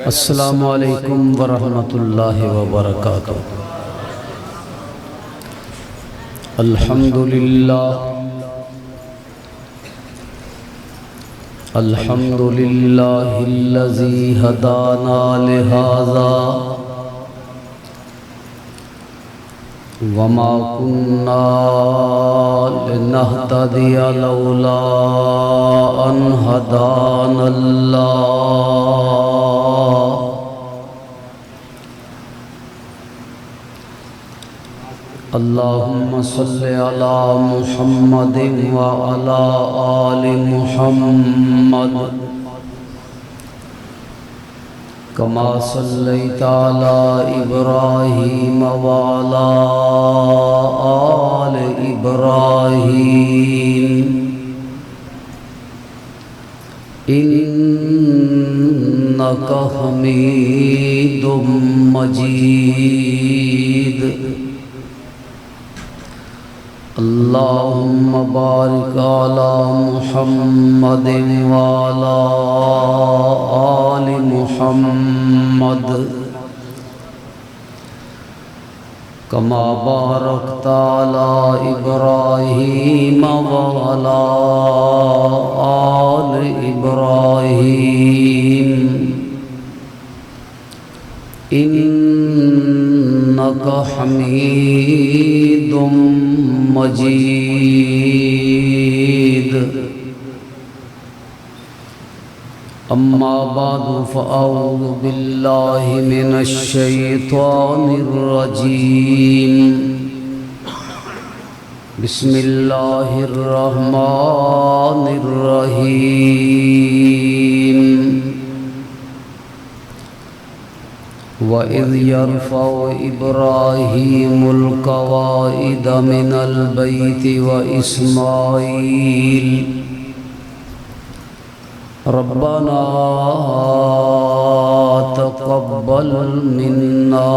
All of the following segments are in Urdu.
السلام علیکم ورحمۃ اللہ وبرکاتہ۔ الحمد للہ الذی ہدانا لہذا وما كنا لنهتدي لولا أن هدانا الله اللهم صل على محمد وعلى آل محمد كما صليت على إبراهيم وعلى آل إبراهيم إنك حميد مجيد اللهم بارك على محمد وعلى آل محمد كما باركت على إبراهيم وعلى آل إبراهيم إنك حميد مجيد أما بعد فأعوذ بالله من الشيطان الرجيم بسم الله الرحمن الرحيم وَإِذْ يَرْفَعُ إِبْرَاهِيمُ الْقَوَاعِدَ مِنَ الْبَيْتِ وَإِسْمَاعِيلُ رَبَّنَا تَقَبَّلْ مِنَّا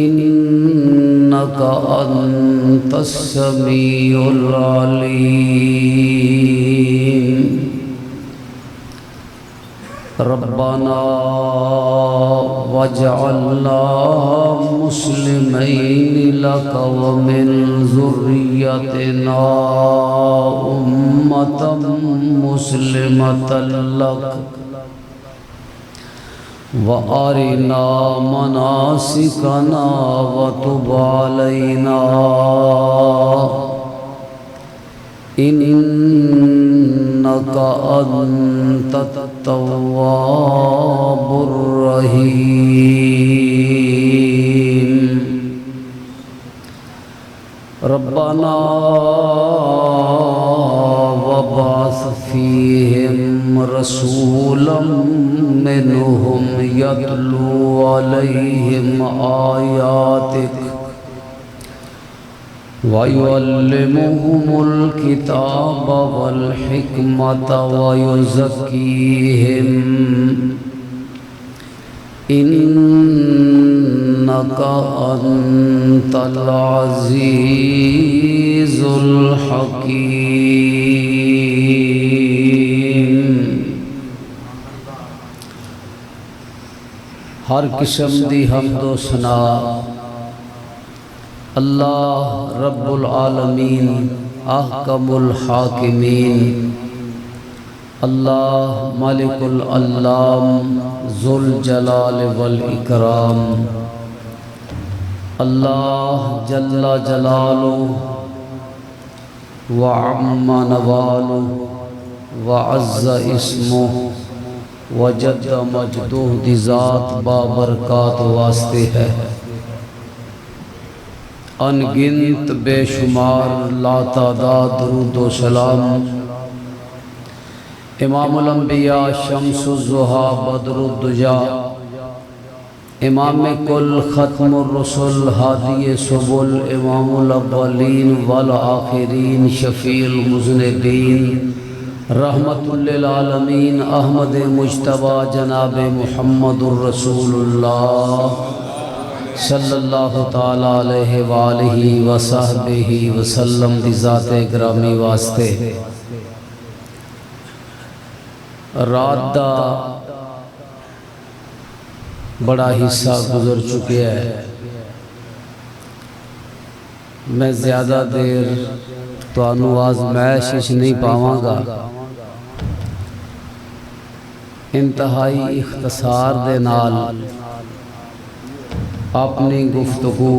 إِنَّكَ أَنْتَ السَّمِيعُ الْعَلِيمُ ربنا واجعلنا مسلمين لك ومن ذريتنا أمة مسلمة لك وأرنا مناسكنا وتب علينا إنك أنت التواب الرحيم ربنا وابعث فيهم رسولا منهم يتلو عليهم آياتك وَيُعَلِّمُهُمُ الْكِتَابَ وَالْحِكْمَةَ وَيُزَكِّيهِمْ إِنَّكَ أَنْتَ الْعَزِيزُ الْحَكِيمُ۔ ہر قسم دی حمد و ثنا اللہ رب العالمین احکم الحاکمین اللہ مالک العلام ذو الجلال والاکرام اللہ جل جلالہ وعم نوالہ وعز اسمہ وجد مجدہ دی ذات بابرکات واسطے ہے، انگنت بے شمار لا تعداد درود و سلام امام الانبیاء شمس الضحیٰ بدر الدجا امام کل ختم الرسل ہادی سبل امام الاولین والآخرین شفیع المذنبین رحمت للعالمین احمد مجتبی جناب محمد الرسول اللہ صلی اللہ تعالیٰ علیہ وآلہ وصحبہ وسلم دی ذات گرامی واسطے رات دا بڑا حصہ گزر چکے ہے، میں زیادہ دیر تانوں آزمائش وچ نہیں پاواں گا، انتہائی اختصار دے نال اپنی گفتگو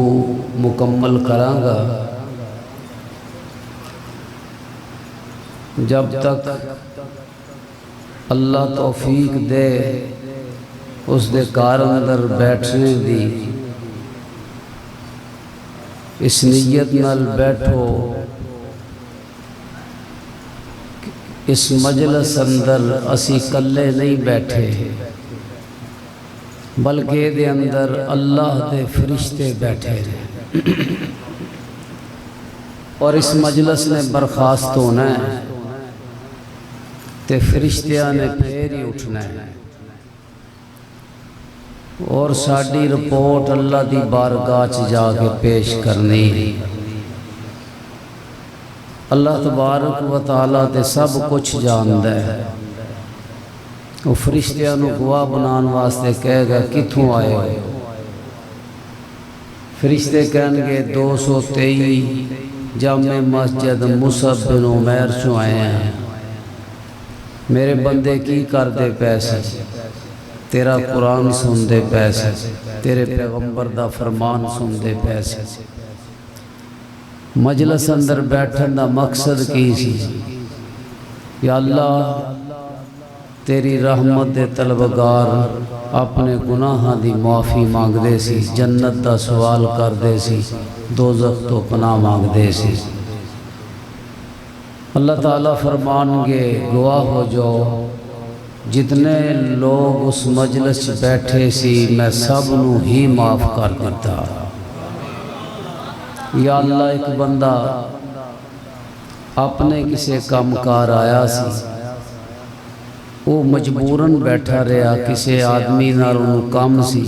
مکمل کراں گا۔ جب تک اللہ توفیق دے اس دے کار اندر بیٹھنے دی، اس نیت نال بیٹھو اس مجلس اندر اسی کلے نہیں بیٹھے، بلکہ دے اندر اللہ دے فرشتے بیٹھے رہے، اور اس مجلس نے برخاست ہونا ہے تے فرشتیاں نے پھر ہی اٹھنا ہے، اور ساڈی رپورٹ اللہ دی بارگاہ چ جا کے پیش کرنی ہے۔ اللہ تبارک و تعالیٰ تے سب کچھ جاندا ہے، وہ فرشتیاں نو گواہ بنان واسطے کہے گا کتھوں آئے ہو؟ فرشتے کہن گے 223 جامع مسجد مصعب بن عمیر چوں آئے ہیں، میرے بندے کی کر دے پیسے، تیرا قرآن سن دے پیسے، تیرے پیغمبر دا فرمان سن دے پیسے۔ مجلس اندر بیٹھن دا مقصد کی سی؟ یا اللہ تیری رحمت دے طلبگار اپنے گناہاں دی معافی مانگ دے سی، جنت دا سوال کر دے سی، دوزخ تو پناہ مانگ دے سی۔ اللہ تعالیٰ فرمان گے گواہ ہو جاؤ جتنے لوگ اس مجلس بیٹھے سی میں سب نو ہی معاف کر دیتا۔ یا اللہ ایک بندہ اپنے کسے کام کار آیا سی، وہ مجبوراً بیٹھا رہا، کسے آدمی نال انہوں کام سی،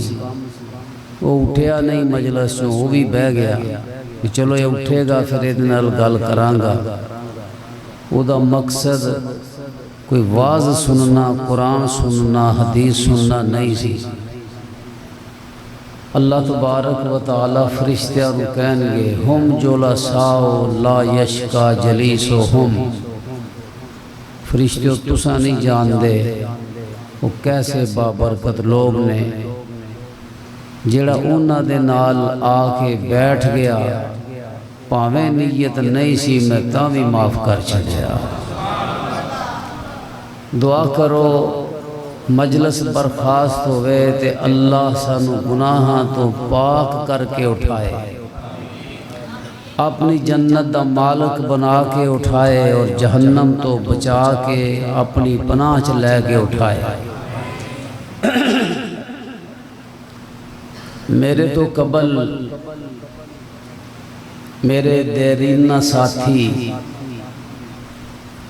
وہ اٹھیا نہیں مجلس چوں، وہ بھی بہ گیا کہ چلو یہ اٹھے گا پھر یہ نال گل کران گا۔ وہ دا مقصد کوئی واز سننا، قرآن سننا، حدیث سننا نہیں سی۔ اللہ تبارک و تعالی فرشتیاں کو کہیں گے ہم جلساء لا یشکا جلیسہم، فرشتیوں تساں نہیں جان دے وہ کیسے بابرکت لوگ نے جڑا انہاں دے نال آ کے بیٹھ گیا، پاویں نیت نہیں سی میں تاں بھی معاف کر چھڑیا۔ دعا کرو مجلس برخاست ہوئے تے اللہ سانو گناہاں تو پاک کر کے اٹھائے، اپنی جنت دا مالک بنا کے اٹھائے، اور جہنم تو بچا کے اپنی پناہ چ لے کے اٹھائے۔ میرے تو قبل میرے دیرینہ ساتھی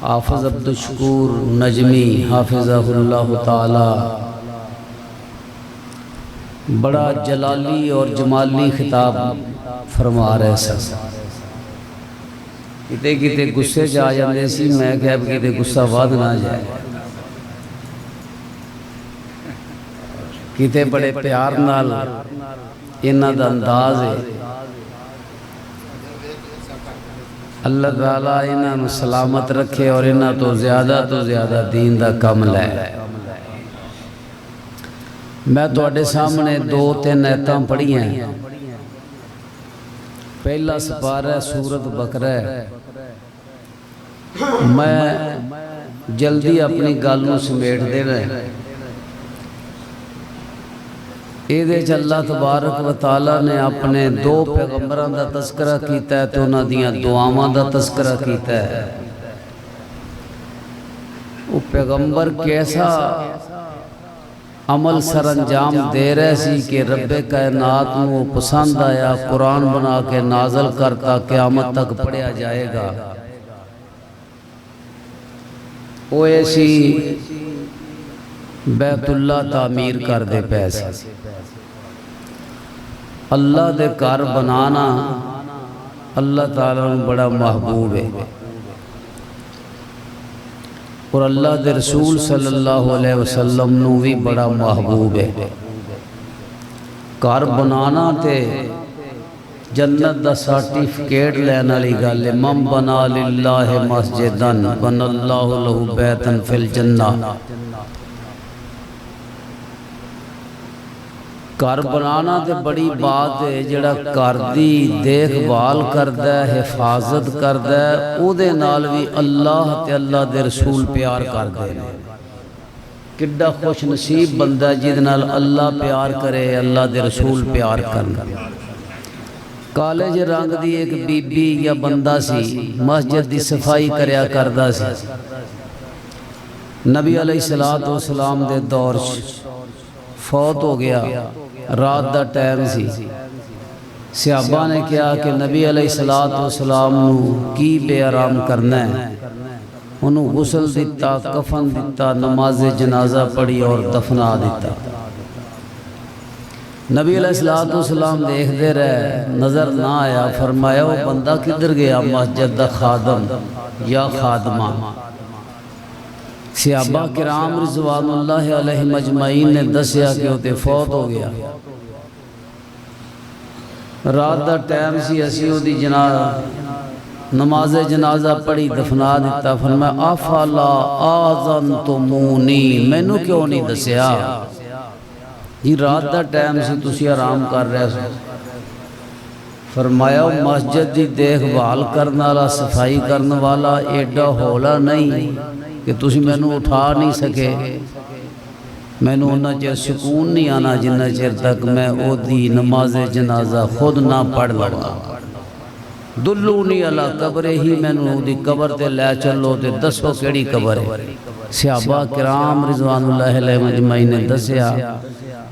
حافظ عبدالشکور نجمی حافظہ اللہ تعالی بڑا جلالی اور جمالی خطاب فرما رہے سن، کتے کتے غصے جا جاندے سی، میں کہہ کتے غصہ واد نہ جائے، کتے بڑے پیار نال انہاں دا انداز ہے۔ اللہ تعالیٰ انہاں سلامت رکھے اور انہاں تو زیادہ دین دا کم لے۔ میں تواڈے سامنے 2-3 آیتاں پڑھی ہیں۔ پہلا سپارہ سورۃ بقرہ ہے، میں جلدی اپنی گل نوں سمیٹ دے رہے۔ ایدے چ اللہ تبارک و تعالی نے اپنے 2 پیغمبراں دا تذکرہ کیتا ہے تو انہاں دیاں دعاواں دا تذکرہ کیتا ہے۔ وہ پیغمبر کیسا عمل سر انجام دے رہے سی کہ رب کائنات نو پسند آیا، قرآن بنا کے نازل کرتا، قیامت تک پڑھیا جائے گا۔ وہ ایسی بیت اللہ تعمیر کر دے پیسے، اللہ دے گھر بنانا اللہ تعالیٰ نے بڑا محبوب ہے۔ اور اللہ دے رسول صلی اللہ علیہ وسلم نو بھی بڑا محبوب ہے۔ گھر بنانا تے جنت دا سرٹیفکیٹ لینا والی گل ہے۔ من بنا للہ مسجدن بن اللہ لہ بیتن فی الجنہ۔ گھر بنانا تے بڑی بات ہے، جڑا گھر دی دیکھ بھال کردا ہے، حفاظت کردا ہے، او دے نال بھی اللہ تے اللہ دے رسول پیار کردے ہیں۔ کڈا خوش نصیب بندہ جہدے نال اللہ پیار کرے، اللہ دے رسول پیار کرنا۔ کالج رنگ دی ایک بی بی یا بندہ سی، مسجد دی صفائی کریا کردا سی۔ نبی علیہ السلام دے دور فوت ہو گیا، رات دا ٹائم سی۔ صحابہ نے کہا کہ نبی علیہ السلام نو کی بے آرام کرنا ہے، انہوں غسل دیتا، کفن دیتا، نماز جنازہ پڑھی اور دفنا دیتا۔ نبی علیہ السلام دیکھ دے رہے، نظر نہ آیا، فرمایا وہ بندہ کدھر گیا؟ مسجد دا خادم یا خادمہ۔ صحابہ کرام رضوان اللہ علیہ مجمعین نے دسیا کہ وہ تے فوت ہو گیا۔ رات دا ٹائم سی، اسی وہ دی نماز جنازہ پڑھی، دفنا دیتا۔ فرمایا افلا آذنتمونی، مینوں کیوں نہیں دسیا؟ جی رات دا ٹائم سی، تسی آرام کر رہے سو۔ فرمایا مسجد دی دیکھ بھال کرنے والا، صفائی کرنے والا ایڈا ہولا نہیں کہ تسی مینوں اٹھا نہیں سکے۔ مینوں انہاں چیر سکون نہیں آنا جنہ چیر تک میں او دی نماز جنازہ خود نہ پڑھ لوا۔ دلونی علی قبر ہی، مینوں او دی قبر تے لے چلو تے دسو کیڑی قبر ہے۔ صحابہ کرام رضوان اللہ علیہ مجمعین نے دسیا،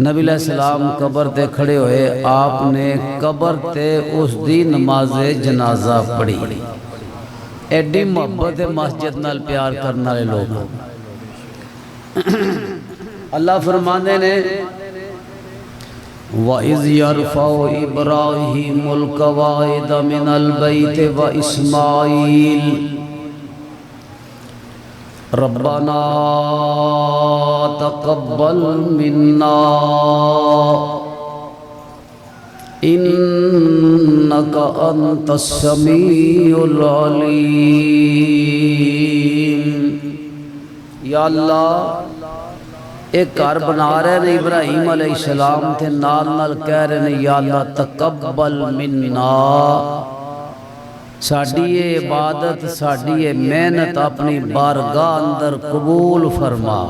نبی علیہ السلام قبر تے کھڑے ہوئے، آپ نے قبر تے اس دی نماز جنازہ پڑھی۔ ایڈی محبت مسجد نال پیار کرنے والے لوگ۔ اللہ فرماندے نے وَإِذْ يَرْفَعُ إِبْرَاهِيمُ الْقَوَاعِدَ مِنَ الْبَيْتِ وَإِسْمَاعِيلُ رَبَّنَا تَقَبَّلْ مِنَّا إِنَّكَ أَنْتَ السَّمِيعُ الْعَلِيمُ۔ یا اللہ ایک گھر بنا رہے ہیں ابراہیم علیہ السلام تھے، نال نال کہہ رہے ہیں یا اللہ تقبل منا، ساڑی یہ عبادت، ساڑی یہ محنت اپنی بارگاہ اندر قبول فرما۔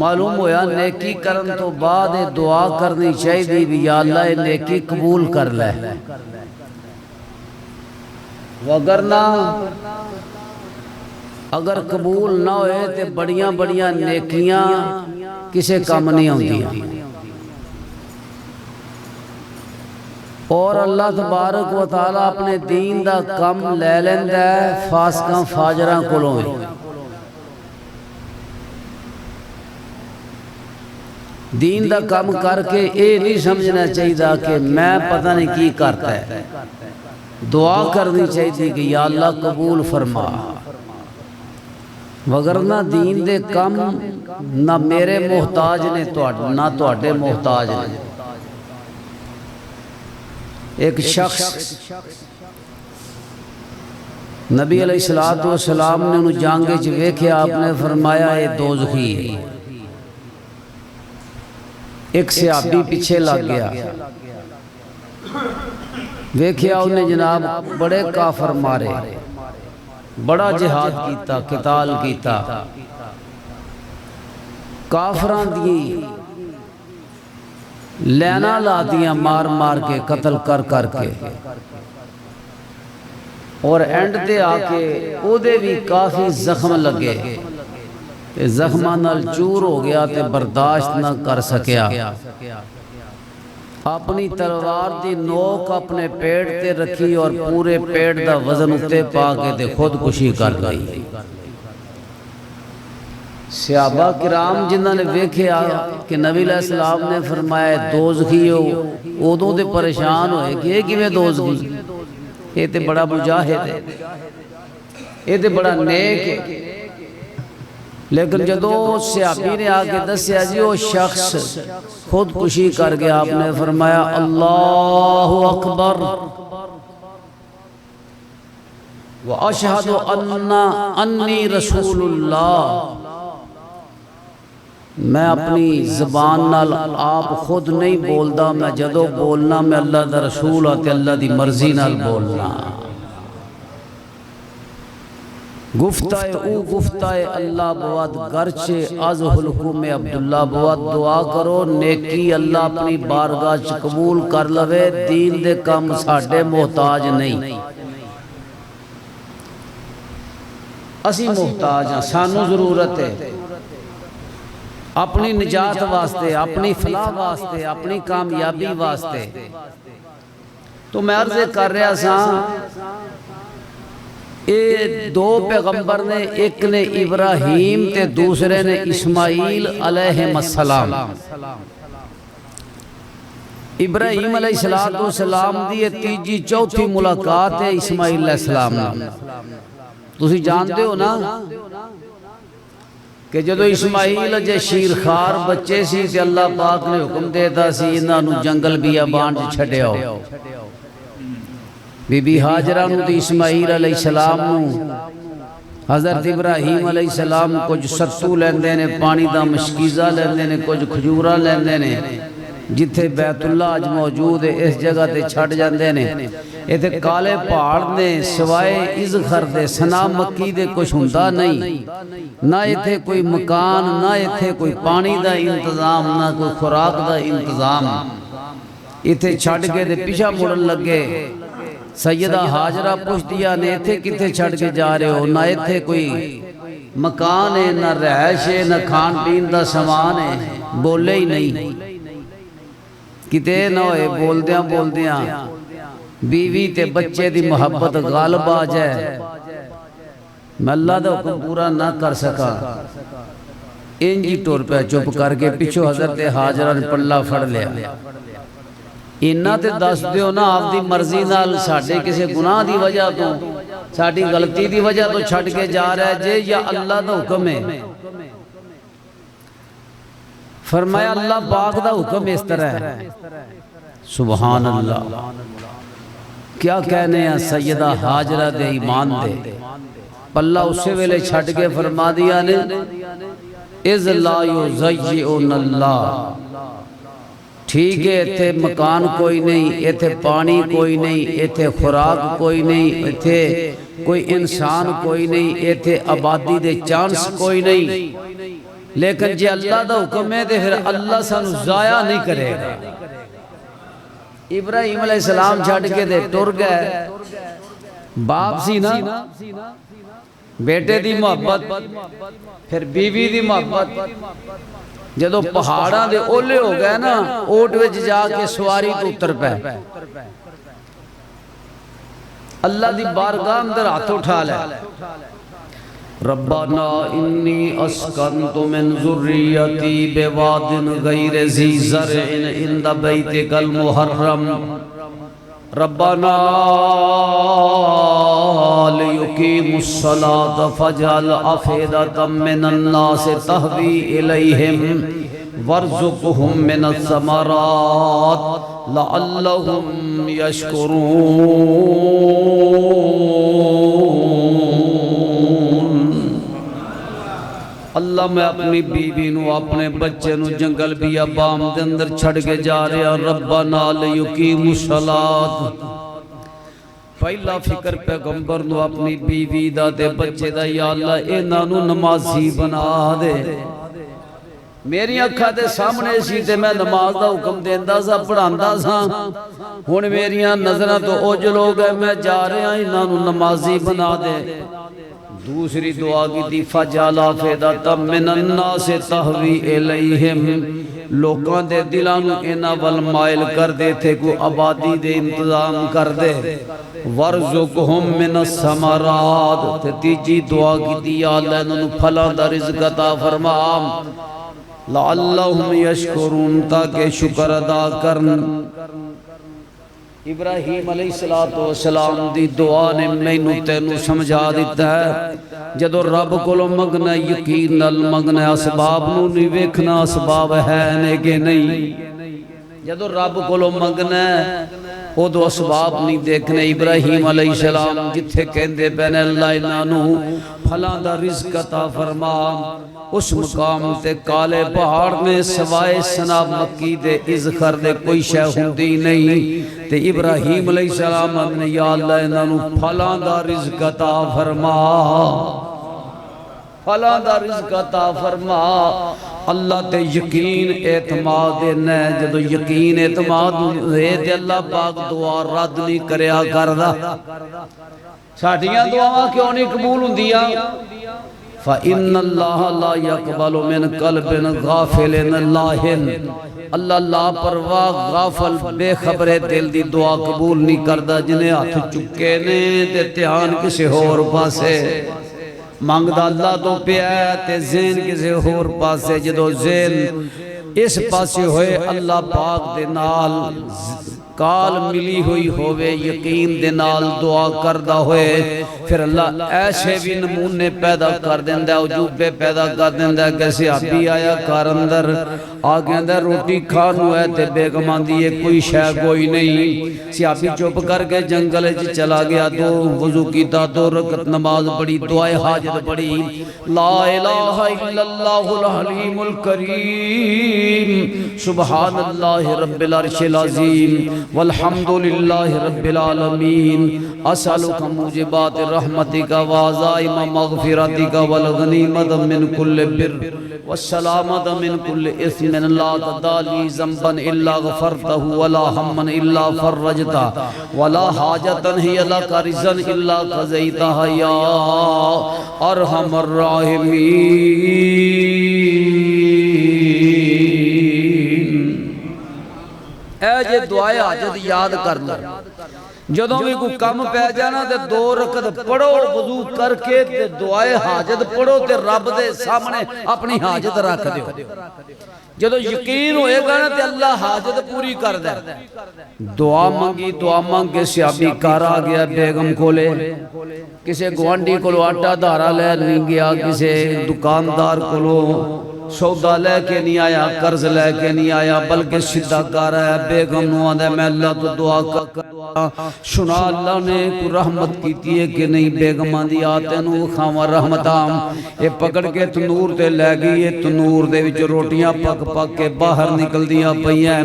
معلوم ہویا نیکی کرن تو بعد دعا کرنی چاہیے بھی یا اللہ یہ نیکی قبول کر لے، وگرنہ اگر قبول نہ ہوئے تو بڑیاں بڑیاں نیکیاں کسے کام نہیں ہوندی۔ اور اللہ تبارک و تعالی اپنے دین دا کم لے لیندہ ہے فاسقاں فاجراں کولوں ہی۔ دین دا کم کر کے اے نہیں سمجھنا چاہیے کہ میں پتہ نہیں کی کرتا ہے، دعا کرنی چاہیے کہ یا اللہ قبول فرما، وگرنہ دین دے کم نہ میرے محتاج نے نہ تواڈے محتاج نے۔ ایک شخص نبی علیہ السلام نے انہوں جنگ وچ ویکھیا، آپ نے فرمایا اے دوزخی ہے۔ ایک صحابی پیچھے لگ گیا، ویکھیا انہیں جناب بڑے کافر مارے، بڑا جہاد کیتا، قتال کیتا، کافران دی لینا لا دیا مار مار کے، قتل کر کر کے، اور اینڈ دے آکے او دے بھی کافی زخم لگے، زخمان نال چور ہو گیا تے برداشت نہ کر سکیا، اپنی تلوار دی نوک اپنے پیڑ تے رکھی اور پورے پیڑ دا وزن اتے پا کے تے خودکشی کر گئی۔ صحابہ کرام جنہاں نے ویکھیا کہ نبی علیہ السلام نے فرمایا دوزخی ہو، اودوں تے پریشان ہوئے کہ یہ کیویں دوزخی، یہ تے بڑا مجاہد ہے، یہ تے بڑا نیک ہے، لیکن جدو صحابی نے آگے دسیا جی وہ شخص خودکشی کر گیا، آپ نے فرمایا اللہ اکبر وَأَشْهَدُ أَنِّي رَسُولُ اللَّهِ۔ میں اپنی زبان نال آپ خود نہیں بولدا، میں جدو بولنا میں اللہ دا رسول آتے اللہ دی مرضی نال بولنا۔ گفتہ او گفتہ اللہ بواد گرچے از حلقوم عبداللہ بواد دعا کرو نیکی اللہ اپنی بارگاہ چ قبول کر لوے، دین دے کام ساڑھے محتاج نہیں۔ اسی محتاج ہیں، سانو ضرورت ہے اپنی نجات واسطے، اپنی فلاح واسطے، اپنی کامیابی واسطے۔ تو میں عرض کر رہا سا اے دو پیغمبر نے، ایک نے ابراہیم تے دوسرے نے اسماعیل علیہ السلام۔ ابراہیم علیہ السلام دی تیجی چوتھی ملاقات ہے اسماعیل علیہ السلام نے۔ تسی جانتے ہو نا کہ جدو اسماعیل جے شیرخوار بچے سی تے اللہ پاک نے حکم دیتا سی انہاں جنگل بیابان چ چھڈیا ہو۔ بی بی ہاجرہ نو تے اسماعیل علیہ السلام نو حضرت ابراہیم علیہ السلام کچھ ستو لیندے نے، پانی دا مشکیزہ لیندے نے، کچھ کھجورہ لیندے نے، جتھے بیت اللہ آج موجود ہے اس جگہ تے چھڑ جاندے نے۔ ایتھے کالے پہاڑ نے سوائے ازخر دے سنا مکی دے کچھ ہوندا نہیں، نہ ایتھے کوئی مکان، نہ ایتھے کوئی پانی دا انتظام، نہ کوئی خوراک دا انتظام۔ ایتھے چھڑ کے دے پیچھا مڑن لگے، سیدہ ہاجرہ پوچھ دیا نے ایتھے کتے چھڑ کے جا رہے ہو؟ نہ ایتھے کوئی مکان ہے، نہ رہائش ہے، نہ کھان پین دا سامان ہے۔ بولے ہی نہیں، کتے نہ ہوئے بول دیاں بیوی تے بچے دی محبت غالب آ جائے، میں اللہ دا حکم پورا نہ کر سکا، انجی ٹور پہ چپ کر کے پیچھو حضرت ہاجرہ نے پلہ پھڑ لیا۔ انہاں تے دس دیو نا آپ دی مرضی نال ساڑھے کسے گناہ دی وجہ تو، ساڑھی غلطی دی وجہ تو چھٹ کے جا رہا ہے جے یا اللہ دا حکم ہے؟ فرمایا اللہ پاک دا حکم اس طرح ہے۔ سبحان اللہ، کیا کہنے ہیں سیدہ ہاجرہ دے ایمان دے، پلہ اسے ویلے چھٹ کے فرما دیا نے اِذْ لَا يُزَيِّئُنَ اللَّهِ۔ ٹھیک ہے ایتھے مکان کوئی نہیں، ایتھے پانی کوئی نہیں، ایتھے خوراک کوئی نہیں، ایتھے کوئی انسان کوئی نہیں، ایتھے آبادی دے چانس کوئی نہیں، لیکن جے اللہ دا حکم ہے دے پھر اللہ سانو ضائع نہیں کرے گا۔ ابراہیم علیہ السلام چھڑ کے دے ٹر گئے، باپ سی نا بیٹے دی محبت، پھر بیوی دی محبت، جدو پہاڑاں دے اولے ہو گئے نا اوٹ وچ جا کے سواری تو اتر پہ، اللہ دی بارگاہ اندر ہاتھ اٹھا لے، ربنا انی اسکنت من ذریتی بواد غیر ذی زرع عند بیتک المحرم ربنا لیقیموا الصلاة فاجعل افئدة من الناس تہوی الیہم وارزقہم من الثمرات لعلہم یشکرون۔ اللہ میں اپنی بیوی نو اپنے بچے نو جنگل بیابان دے اندر چھڑ کے جا رہے ہیں، ربنا لیقیموا الصلاۃ۔ پہلا فکر پیغمبر نو اپنی بیوی دا تے بچے دا، یا اللہ انہاں نو نمازی بنا دے۔ میری اکھاں دے سامنے سی تے میں نماز دا حکم دیندا سا، پڑھاندا سا، ہن میریاں نظراں تو اوجھل ہو گئے، میں جا رہا انہاں نو نمازی بنا دے۔ دوسری دعا کی تھی فَجَعَلَ أَفْئِدَةً مِّنَ النَّاسِ تَهْوِي إِلَيْهِمْ، لوگاں دے دلانو انہاں ول مائل کر دے تھے، کو آبادی دے انتظام کر دے، وَارْزُقْهُم مِّنَ الثَّمَرَاتِ۔ تیجی دعا کی تھی یا اللہ انہوں پھلاں دا رزق عطا فرما، لَعَلَّهُمْ يَشْكُرُونَ، تاکہ شکر ادا کرن۔ ابراہیم علیہ السلام دی دعا نے مینوں تینوں سمجھا دیتا ہے جدو رب کولوں منگنا یقین نال منگنا اسباب نو نہیں ویکھنا اسباب ہے نے کہ نہیں جدو رب کولوں منگنا او دو اسباب نہیں دیکھنے ابراہیم علیہ السلام جتھے کہندے پہنے اللہ انہاں نو پھلاں دا رزق عطا فرما اس مقام تے کالے پہاڑ میں سوائے سنا مکی دے ازخر دے کوئی شے ہوندی نہیں تے ابراہیم علیہ السلام نے یا اللہ انہاں نو پھلاں دا رزق عطا فرما پھلاں دا رزق عطا فرما اللہ تے یقین اعتماد نے جدو یقین اعتماد ہے تے اللہ پاک دعا رد نہیں کریا کردا ساڈیاں دعاواں کیوں نہیں قبول ہوندیاں فَإِنَّ اللَّهَ لَا يَقْبَلُ مِنْ قَلْبٍ غَافِلٍ لَاهٍ اللہ لاپرواہ غافل بے خبر دل دی دعا قبول نہیں کردا جنہیں ہاتھ چکے نے تے دھیان کسے ہور پاسے مانگدا اللہ تو پیا تے ذہن کسے ہور پاسے جدو ذہن اس پاسے ہوئے اللہ پاک دے نال کال ملی ہوئی ہوئے یقین دے نال دعا کردہ ہوئے پھر اللہ ایسے بھی نمونے پیدا کر دیندہ عجوبے پیدا کر دیندہ کیسے آبی آیا کار اندر آگے اندر روٹی کھانو ہے تے بیگمان دیئے کوئی شے کوئی نہیں سیابی چوپ کر کے جنگل چلا گیا دو وضو کی تا دو رکعت نماز پڑھی دعائے حاجت پڑھی لا الہ الا اللہ الحلیم الکریم سبحان اللہ رب العرش العظیم والحمدللہ رب العالمین اسألک موجبات رحمتک وعزائم مغفرتک والغنیمت من کل بر والسلامت من کل اثم لا تدالی ذنبا الا غفرتہ ولا ہما الا فرجتہ ولا حاجتا ہی لک رزا الا قضیتہ یا ارحم الراحمین اے جے دعائے حاجت یاد کر لو جدوں بھی کوئی کم پہ جانا تے دو رکعت پڑھو وضو کر کے تے دعائے حاجت پڑھو تے رب دے سامنے اپنی حاجت رکھ دیو جدو یقین ہوئے گا نا تے اللہ حاجت پوری کر دے دعا مانگ کے صحابی کار آ گیا بیگم کو لے کسے گوانڈی کو لو آٹا دارا لے نہیں گیا کسے دکاندار کو لو سودا لے کے نہیں آیا قرض لے کے نہیں آیا بلکہ سدھا کر ہے بیگم نو آدھے میں اللہ تو دعا کر سنا اللہ نے کو رحمت کیتی ہے کہ نہیں بیگم آدھی آتے نو خواہ رحمتام اے پکڑ کے تنور تے لے گئی ہے تنور دے وچ روٹیاں پک پک کے باہر نکل دیا پئی ہیں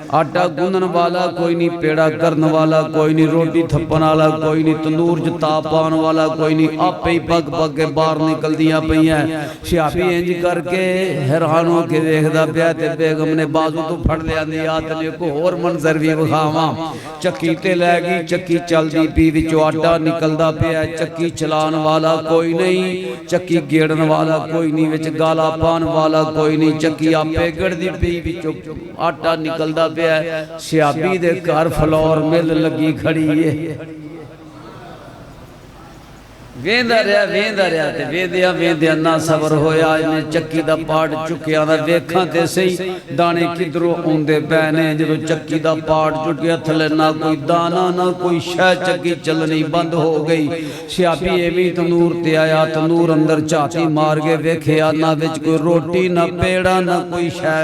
آٹا گندن والا کوئی نہیں پیڑا کرن والا کوئی نہیں روٹی تھپن والا کوئی نہیں تندور جتا پان والا کوئی نہیں آپ ہی پک پک کے باہر نکل دیا پئی ہیں صحابی انج کر کے حیرانوں کے دیکھدا پیا تے بیگم نے بازو تو پھڑ لیا دی آت نے کو اور منظر بھی وکھاواں چکی تے لے گئی چکی چلدی پی وچوں آٹا نکلدا پیا چکی چلان والا کوئی نہیں چکی گیڑن والا کوئی نہیں وچ گالا پان والا کوئی نہیں چکی آپے گڑدی پی وچوں آٹا نکلدا صحابی دے کار فلور مل لگی کھڑی ہے ویندہ رہا تے ویندیا نہ صبر ہویا انہیں چکی دا پاڑ چکیا دا ویکھاں تے سہی دانے کدروں اوندے پہنے جدو چکی دا پاڑ چکیا تھلے نہ کوئی دانا نہ کوئی شے چکی چلنی بند ہو گئی صحابی ایویں تنور تے آیا تنور اندر چاتی مار کے ویکھیا نہ وچ کوئی روٹی نہ پیڑا نہ کوئی شے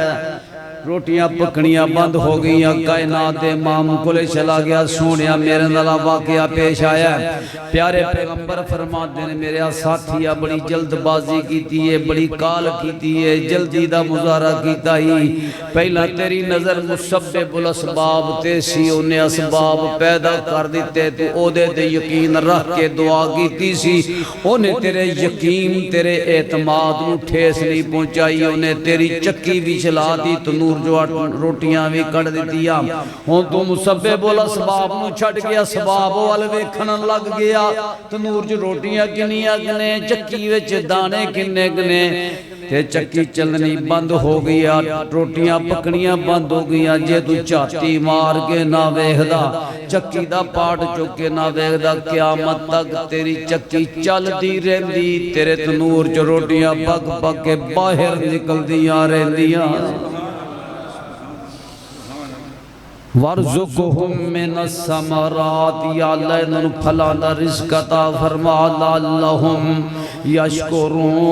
روٹیاں پکڑیاں بند ہو گئیاں کائنات امام کولے چلا گیا سونیا میرے نالا واقعہ پیش آیا ہے پیارے پیغمبر فرماتے ہیں میرے ساتھیا بڑی جلد بازی کیتی ہے بڑی کال کیتی ہے جلدی دا مظاہرہ کیتا ہی پہلا تیری نظر مسبب الاسباب تیسی انہیں اسباب پیدا کر دیتے تو او دے دے یقین رکھ کے دعا کیتی سی انہیں تیرے یقین تیرے اعتماد نو ٹھیس نہیں پہنچائی انہیں تیری چکی بھی چلا دی تنور جو روٹیاں بھی کڑ دیتیا ہوں تو مسبب الاسباب نو چھٹ گیا سباب والوے کھنن لگ گیا تنور جو روٹیاں کنیاں کنے چکی وچ دانے کنے کنے تے چکی چلنی بند ہو گیا روٹیاں پکڑیاں بند ہو گیا جے تو چاتی مار کے نہ ویکھدا چکی دا پاٹ چکے نہ ویکھدا قیامت تک تیری چکی چل دی رہندی تیرے تنور جو روٹیاں پک پک کے باہر نکل دیاں رہندیاں وَارْزُقْهُمْ مِنَ الثَّمَرَاتِ یا اللہ انہوں پھلانا رزق عطا فرما لَعَلَّهُمْ يَشْكُرُونَ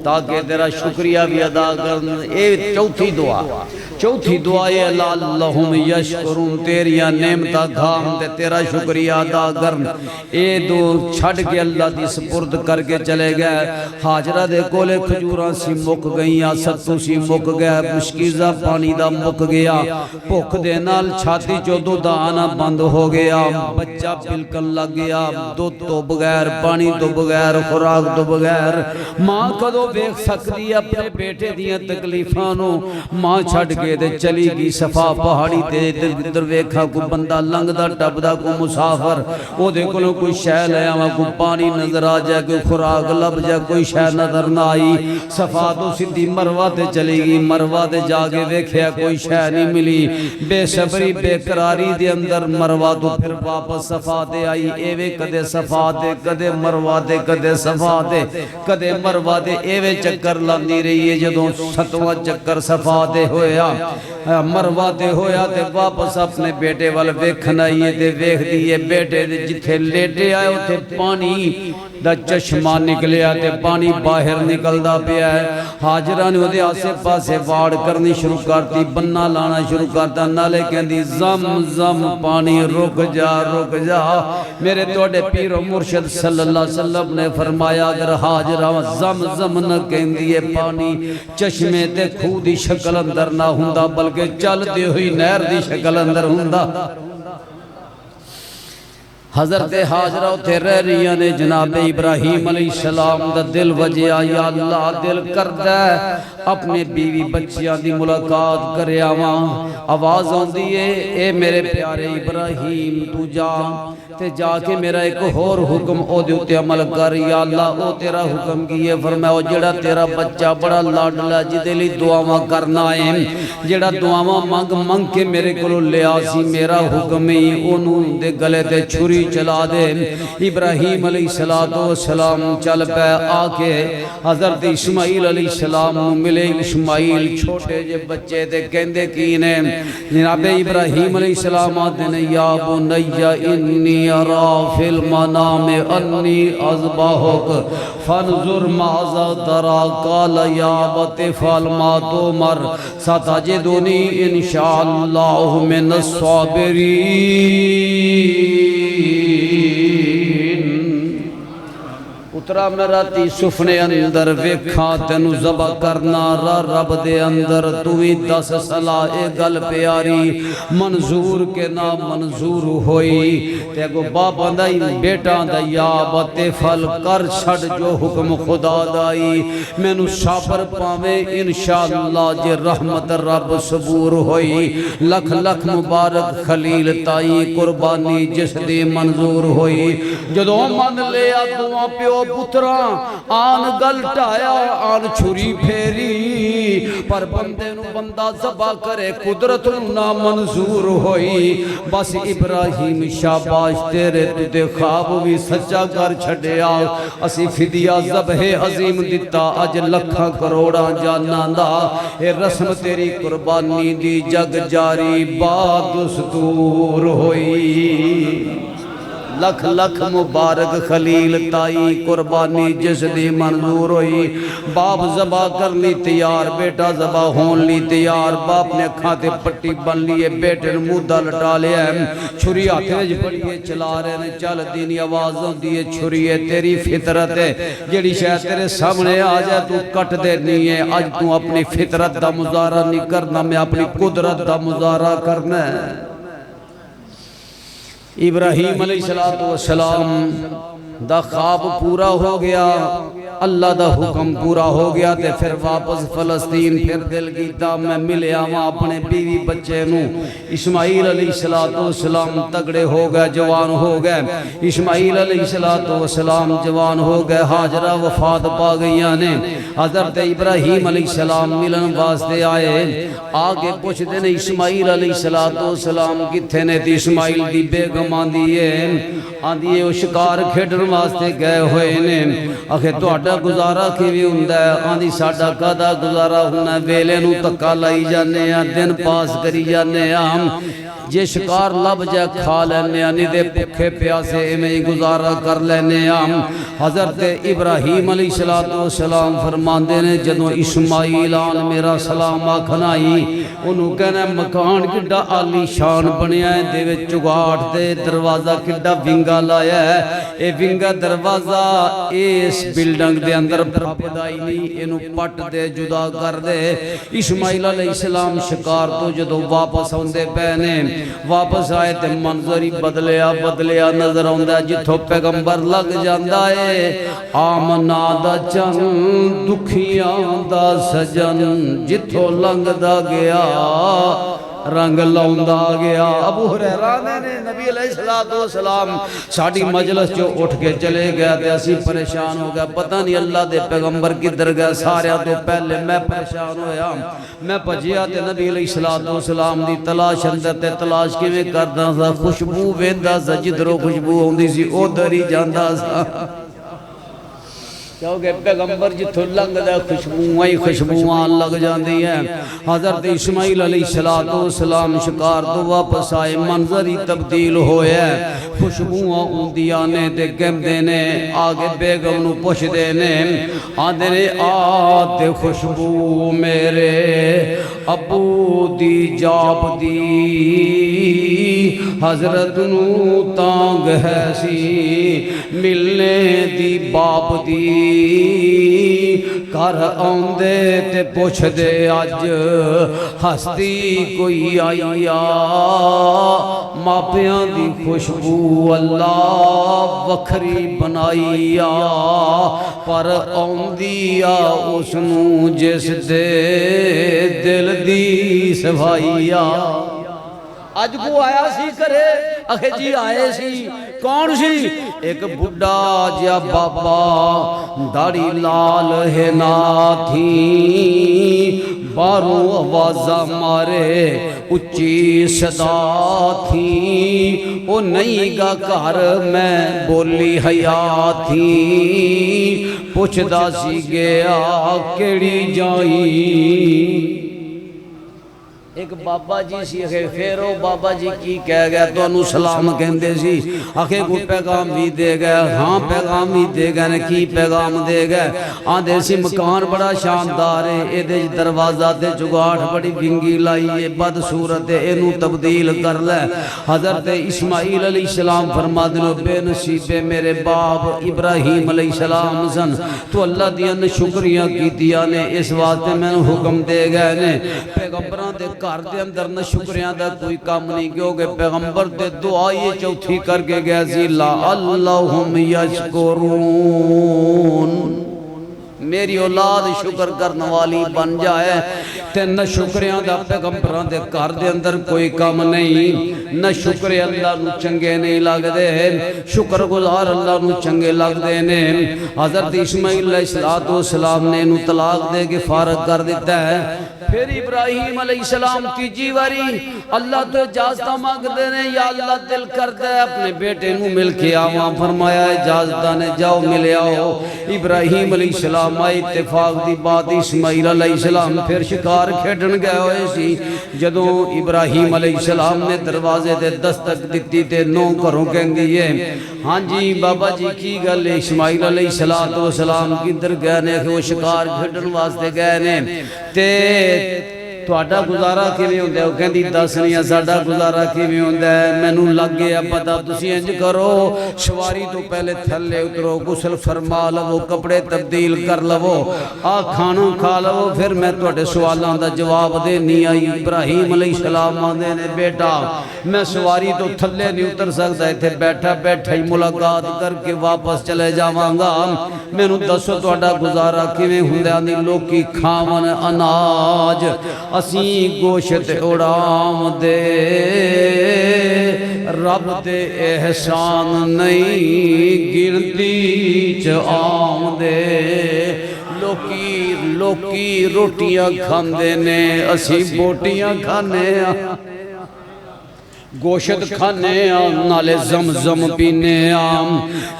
تاکہ تیرا شکریہ بھی ادا کرنا. اے چوتھی دعا ہے لَعَلَّهُمْ يَشْكُرُونَ تیریاں نعمتہ گھام دے تیرا شکریہ ادا کرنا. اے دو چھڑ کے اللہ دی سپرد کر کے چلے گئے. حاجرہ دے کولے کھجوراں سی مک گئیاں, ستو سی مک گئے, مشکیزہ پانی دا مک گیا, بھوک دے نال چھاتی چو دو دا آنا بند ہو گیا, بچہ بلکن لگ گیا, دودھ تو بغیر, پانی تو بغیر, خوراک تو بغیر. ماں کدو دیکھ سکتی اپنے بیٹے دیاں تکلیفانو. ماں چھڑ کے دے چلی گی صفا پہاڑی تے در ویکھا کو بندہ لنگ دا ٹب دا کو مسافر او دے کلو کوئی شہ لے آما کو پانی نظر آ جائے کوئی خوراک لب جائے کوئی شہ نظر نہ آئی. صفا تو سدھی مروہ تے چلی گی, مروہ تے جاگے ویکھیا کوئی شہ نہیں ملی. بے صبری بے قراری دے اندر مروہ تو پھر واپس صفا تے آئی. ایوے کدے صفا تے کدے مروہ تے کدے صفا تے کدے مروہ تے ایوے چکر لاندی رہی ہے. جدوں ستواں چکر صفا تے ہویا مروہ تے ہویا تے واپس اپنے بیٹے وال ویکھنا ہی تے ویکھ دیئے بیٹے جتھے لیٹے آئے تے پانی دا چشمہ نکلیا تے پانی باہر نکلدا پیا ہے. حاجرہ نے دے آسے پاسے واڑ کرنی شروع کرتی, بننا لانا شروع کرتا, نالے کہندی زم زم پانی رک جا میرے توڑے پیر و مرشد صلی اللہ علیہ وسلم نے فرمایا اگر حاجرہ زم زم نہ کہندی ہے پانی چشمے تے خود دی شکل اندر نہ ہوندا بلکہ چل دی ہوئی نہر دی شکل اندر ہوندا. حضرت حاجرہ تے رہ رہی نے جناب ابراہیم علیہ السلام دا دل وجیا یا اللہ دل کردہ اپنے بیوی بچیاں دی ملاقات کرے آواں. آواز ہوندی ہے اے میرے پیارے ابراہیم تو جا تے جا کے میرا ایک اور حکم او دے اتے عمل کر. یا اللہ او تیرا حکم کیے فرمایا جڑا تیرا بچہ بڑا لاڈلا جدے لی دعاواں کرنا ہے جڑا دعاواں مانگ مانگ کے میرے کلو لے آسی میرا حکم ہی انہوں دے گلے تے چھری چلا دے. ابراہیم علیہ السلام چل پہ آکے حضرت اسماعیل علیہ السلام ملے. اسماعیل چھوٹے جے بچے دے کہندے کینے جناب ابراہیم علیہ السلام آتے نے یا بنی انی ارا فی المنام انی اذبحک فانظر ماذا ترى قال یا ابت افعل ما تؤمر ستجدنی انشاءاللہ من الصابرین. اترا مراتی سفنے اندر ویکھاں تینو ذبح کرنا رب دے اندر توی 10 صلاح اے گل پیاری منظور کے نام منظور ہوئی. تے گو باپ اندائی بیٹا اندائی آبت فل کر چھڑ جو حکم خدا دائی میں نو صبر پاوے انشاءاللہ جے رحمت رب صبور ہوئی. لکھ لکھ مبارک خلیل تائی قربانی جس دی منظور ہوئی. جدو من لیا دعا پیو پتران آن گل ٹایا آن چھری پھیری پر بندے نو بندہ ذبح کرے قدرت نہ منظور ہوئی. بس ابراہیم شاباش تیرے تے خواب بھی سچا کر چھڑیا اسی فدیہ ذبح عظیم دیتا اج لکھاں کروڑاں جانا دا اے رسم تیری قربانی دی جگ جاری بات دستور ہوئی. لکھ لکھ مبارک خلیل تائی قربانی جس دی منظور ہوئی. باپ ذبح کرنی تیار بیٹا ذبح ہون لی تیار. باپ نے کھاتے پٹی بن لیے بیٹے نے مودہ لٹا لیا چھری آتے ہیں پڑیے چلا رہے ہیں چل دینی آوازوں دیئے چھری ہے تیری فطرت ہے جیڑی شاید تیرے سامنے آ جائے تو کٹ دے نہیں ہے. آج تو اپنی فطرت دا مظاہرہ نہیں کرنا میں اپنی قدرت دا مظاہرہ کرنا ہے. ابراہیم علیہ السلام دا خواب پورا ہو گیا اللہ دا حکم پورا ہو گیا تے پھر واپس فلسطین پھر دل گیتا میں ملے آواں اپنے بیوی بچے نو. اسماعیل علیہ السلام تگڑے ہو گئے جوان ہو گئے. اسماعیل علیہ السلام جوان ہو گئے. حاجرہ وفات پا گئیاں نے. حضرت ابراہیم علیہ السلام ملن واسطے آئے آگے پوچھ دینے اسماعیل علیہ السلام کتھے نے تھی. اسماعیل دی بیگم آندیے وہ شکار کھیڑن واسطے گئے ہوئے نے. آخر تو ਤੁਹਾਡਾ ਗੁਜ਼ਾਰਾ ਕਿਵੇਂ ਹੁੰਦਾ ਹੈ? ਆਂਦੀ ਸਾਡਾ ਕਾਹਦਾ ਗੁਜ਼ਾਰਾ ਹੁੰਦਾ, ਵੇਲੇ ਨੂੰ ਧੱਕਾ ਲਾਈ ਜਾਂਦੇ ਆ, ਦਿਨ ਪਾਸ ਕਰੀ ਜਾਂਦੇ ਆ, ਜੇ ਸ਼ਿਕਾਰ ਲੱਭ ਜਾ ਖਾ ਲੈਨੇ ਆ, ਨਹੀਂ ਤੇ ਭੁੱਖੇ ਪਿਆਸੇ ਐਵੇਂ ਹੀ ਗੁਜ਼ਾਰਾ ਕਰ ਲੈਨੇ ਆ। حضرت ابراہیم علیہ السلام فرماندے نے جدوں اسماعیل آن میرا سلام آکھن آئی، انہوں کہنا مکان کڈا عالی شان بنیا ہے، دے وچ چگاٹ دے دروازہ کڈا ونگا لایا ہے، اے ونگا دروازہ اس بلڈنگ دے اندر پھپدائی نہیں، اینو پٹ دے جدا کر دے۔ اسماعیل علیہ السلام شکار تو جدوں واپس ہوندے پہنے، واپس آئے تے منظری بدلیا نظر آندا، جتھوں پیغمبر لگ جاندا ہے آمنا دا چن دکھیاں دا سجن، جتھوں لنگ دا گیا رنگ لاؤندا گیا۔ ابو ہریرہ نے نبی علیہ السلام ساڑی مجلس جو اٹھ کے چلے گیا تے اسی پریشان ہو گیا، پتہ نہیں اللہ دے پیغمبر کدھر گیا، سارے تو پہلے میں پریشان ہویا، میں پجیا تے نبی علیہ السلام دی تلاش اندر تے تلاش کی میں کردا سا، خوشبو ویندا سا، جدھروں خوشبو ہوندی سی ادھر ہی جاندا سا، کیونکہ پیغمبر جتھوں لنگ دا خوشبوئیں لگ جاندی ہیں۔ حضرت اسماعیل علیہ السلام شکار تو واپس آئے، منظر ہی تبدیل ہوئے ہیں، خوشبوئیں اوندیاں نے تے گمدے نے، آگے بیگم نو پوچھ دینے، آدھے نے آدھے خوشبو میرے ابو دی جاب دی، حضرت نو تانگ ہے سی ملنے دی باپ دی، کر آندے تے پوچھ دے اج ہستی کوئی آئی آ، ماپیاں دی خوشبو اللہ وکھری بنائی آ، پر آندی آ اس نو جس دے دل دی صفائی آ۔ آج کو آیا سی کرے اکھے جی آئے سی، کون سی؟ ایک بڑھا جیا بابا داڑھی لال ہے نا تھی، باروں آوازہ مارے اچھی صدا تھی، او نہیں گا کار میں بولی حیا تھی، پوچھدا سی گیا کیڑی جائی۔ ایک بابا جی سی اکھے پھیرو بابا جی کی کہہ گیا تو انہوں سلام کہندے سی، اکھے کو پیغام بھی دے گئے، ہاں پیغام بھی دے گئے نے، کی پیغام دے گئے؟ آندھے سی مکان بڑا شاندار ہے، اے دے دروازہ تے چگاٹھ بڑی ونگی لائی ہے، بد صورت ہے، اینو تبدیل کر لے۔ حضرت اسماعیل علیہ السلام فرما دنو بے نصیبے میرے باپ ابراہیم علیہ السلام سن، تو اللہ دیا نے شکریہ کی دیا نے، اس واسطے میں نے حکم دے گئے نے، پیغمبران دے گھر دے اندر نہ شکریاں دا کوئی کام نہیں، کیونکہ پیغمبر دے دعا یہ چوتھی کر کے گیا سی، لا اللہم یشکرون، میری اولاد شکر کرنے والی بن جائے، تے نہ شکریاں دا پیغمبران دے گھر دے اندر کوئی کام نہیں، نہ شکر اللہ نو چنگے نہیں لگ دے، شکر گزار اللہ نو چنگے لگ دے نے۔ حضرت اسماعیل علیہ السلام نے انہوں طلاق دے کے فارغ کر دیتا ہے، پھر ابراہیم علیہ السلام تیجی واری اللہ تو اجازتہ مانگ دینے، یا اللہ دل کر دے اپنے بیٹے نو مل کے آواں، فرمایا اجازتہ نے جاؤ ملے آؤ۔ ابراہیم علیہ السلام آئی، اتفاق دی بات اسماعیل علیہ السلام پھر شکار کھیڑن گئے ہوئے سی، جدوں ابراہیم علیہ السلام نے دروازے دے دستک دیتی تے نو کروں کہیں دیئے، ہاں جی بابا جی کی گل اسماعیل علیہ السلام کی در گئے نے، وہ شکار کھیڑن واسطے گئے نے، تے تواڈا گزارا کیویں ہوندا ہے؟ او کہندی دس نہیں ساڈا گزارا کیویں ہوندا ہے، مینوں لگ گیا پتہ، تسی انج کرو سواری تو پہلے تھلے اترو، غسل فرما لو، کپڑے تبدیل کر لو، آ کھانا کھا لو، پھر میں تواڈے سوالاں دا جواب دینی آئی۔ ابراہیم علیہ السلام آندے نے بیٹا میں سواری تو تھلے نہیں اتر سکدا، ایتھے بیٹھا بیٹھا ہی ملاقات کر کے واپس چلے جاواں گا، مینوں دسو تواڈا گزارا کیویں ہوندا ہے؟ لوکی کھاون اناج اسیں گوشت اڑام دے، رب دے احسان نہیں گنتی چ آم دے، لوکی روٹیاں کھاندے نے، اسی بوٹیاں کھانے گوشت کھانے نالے زمزم پینے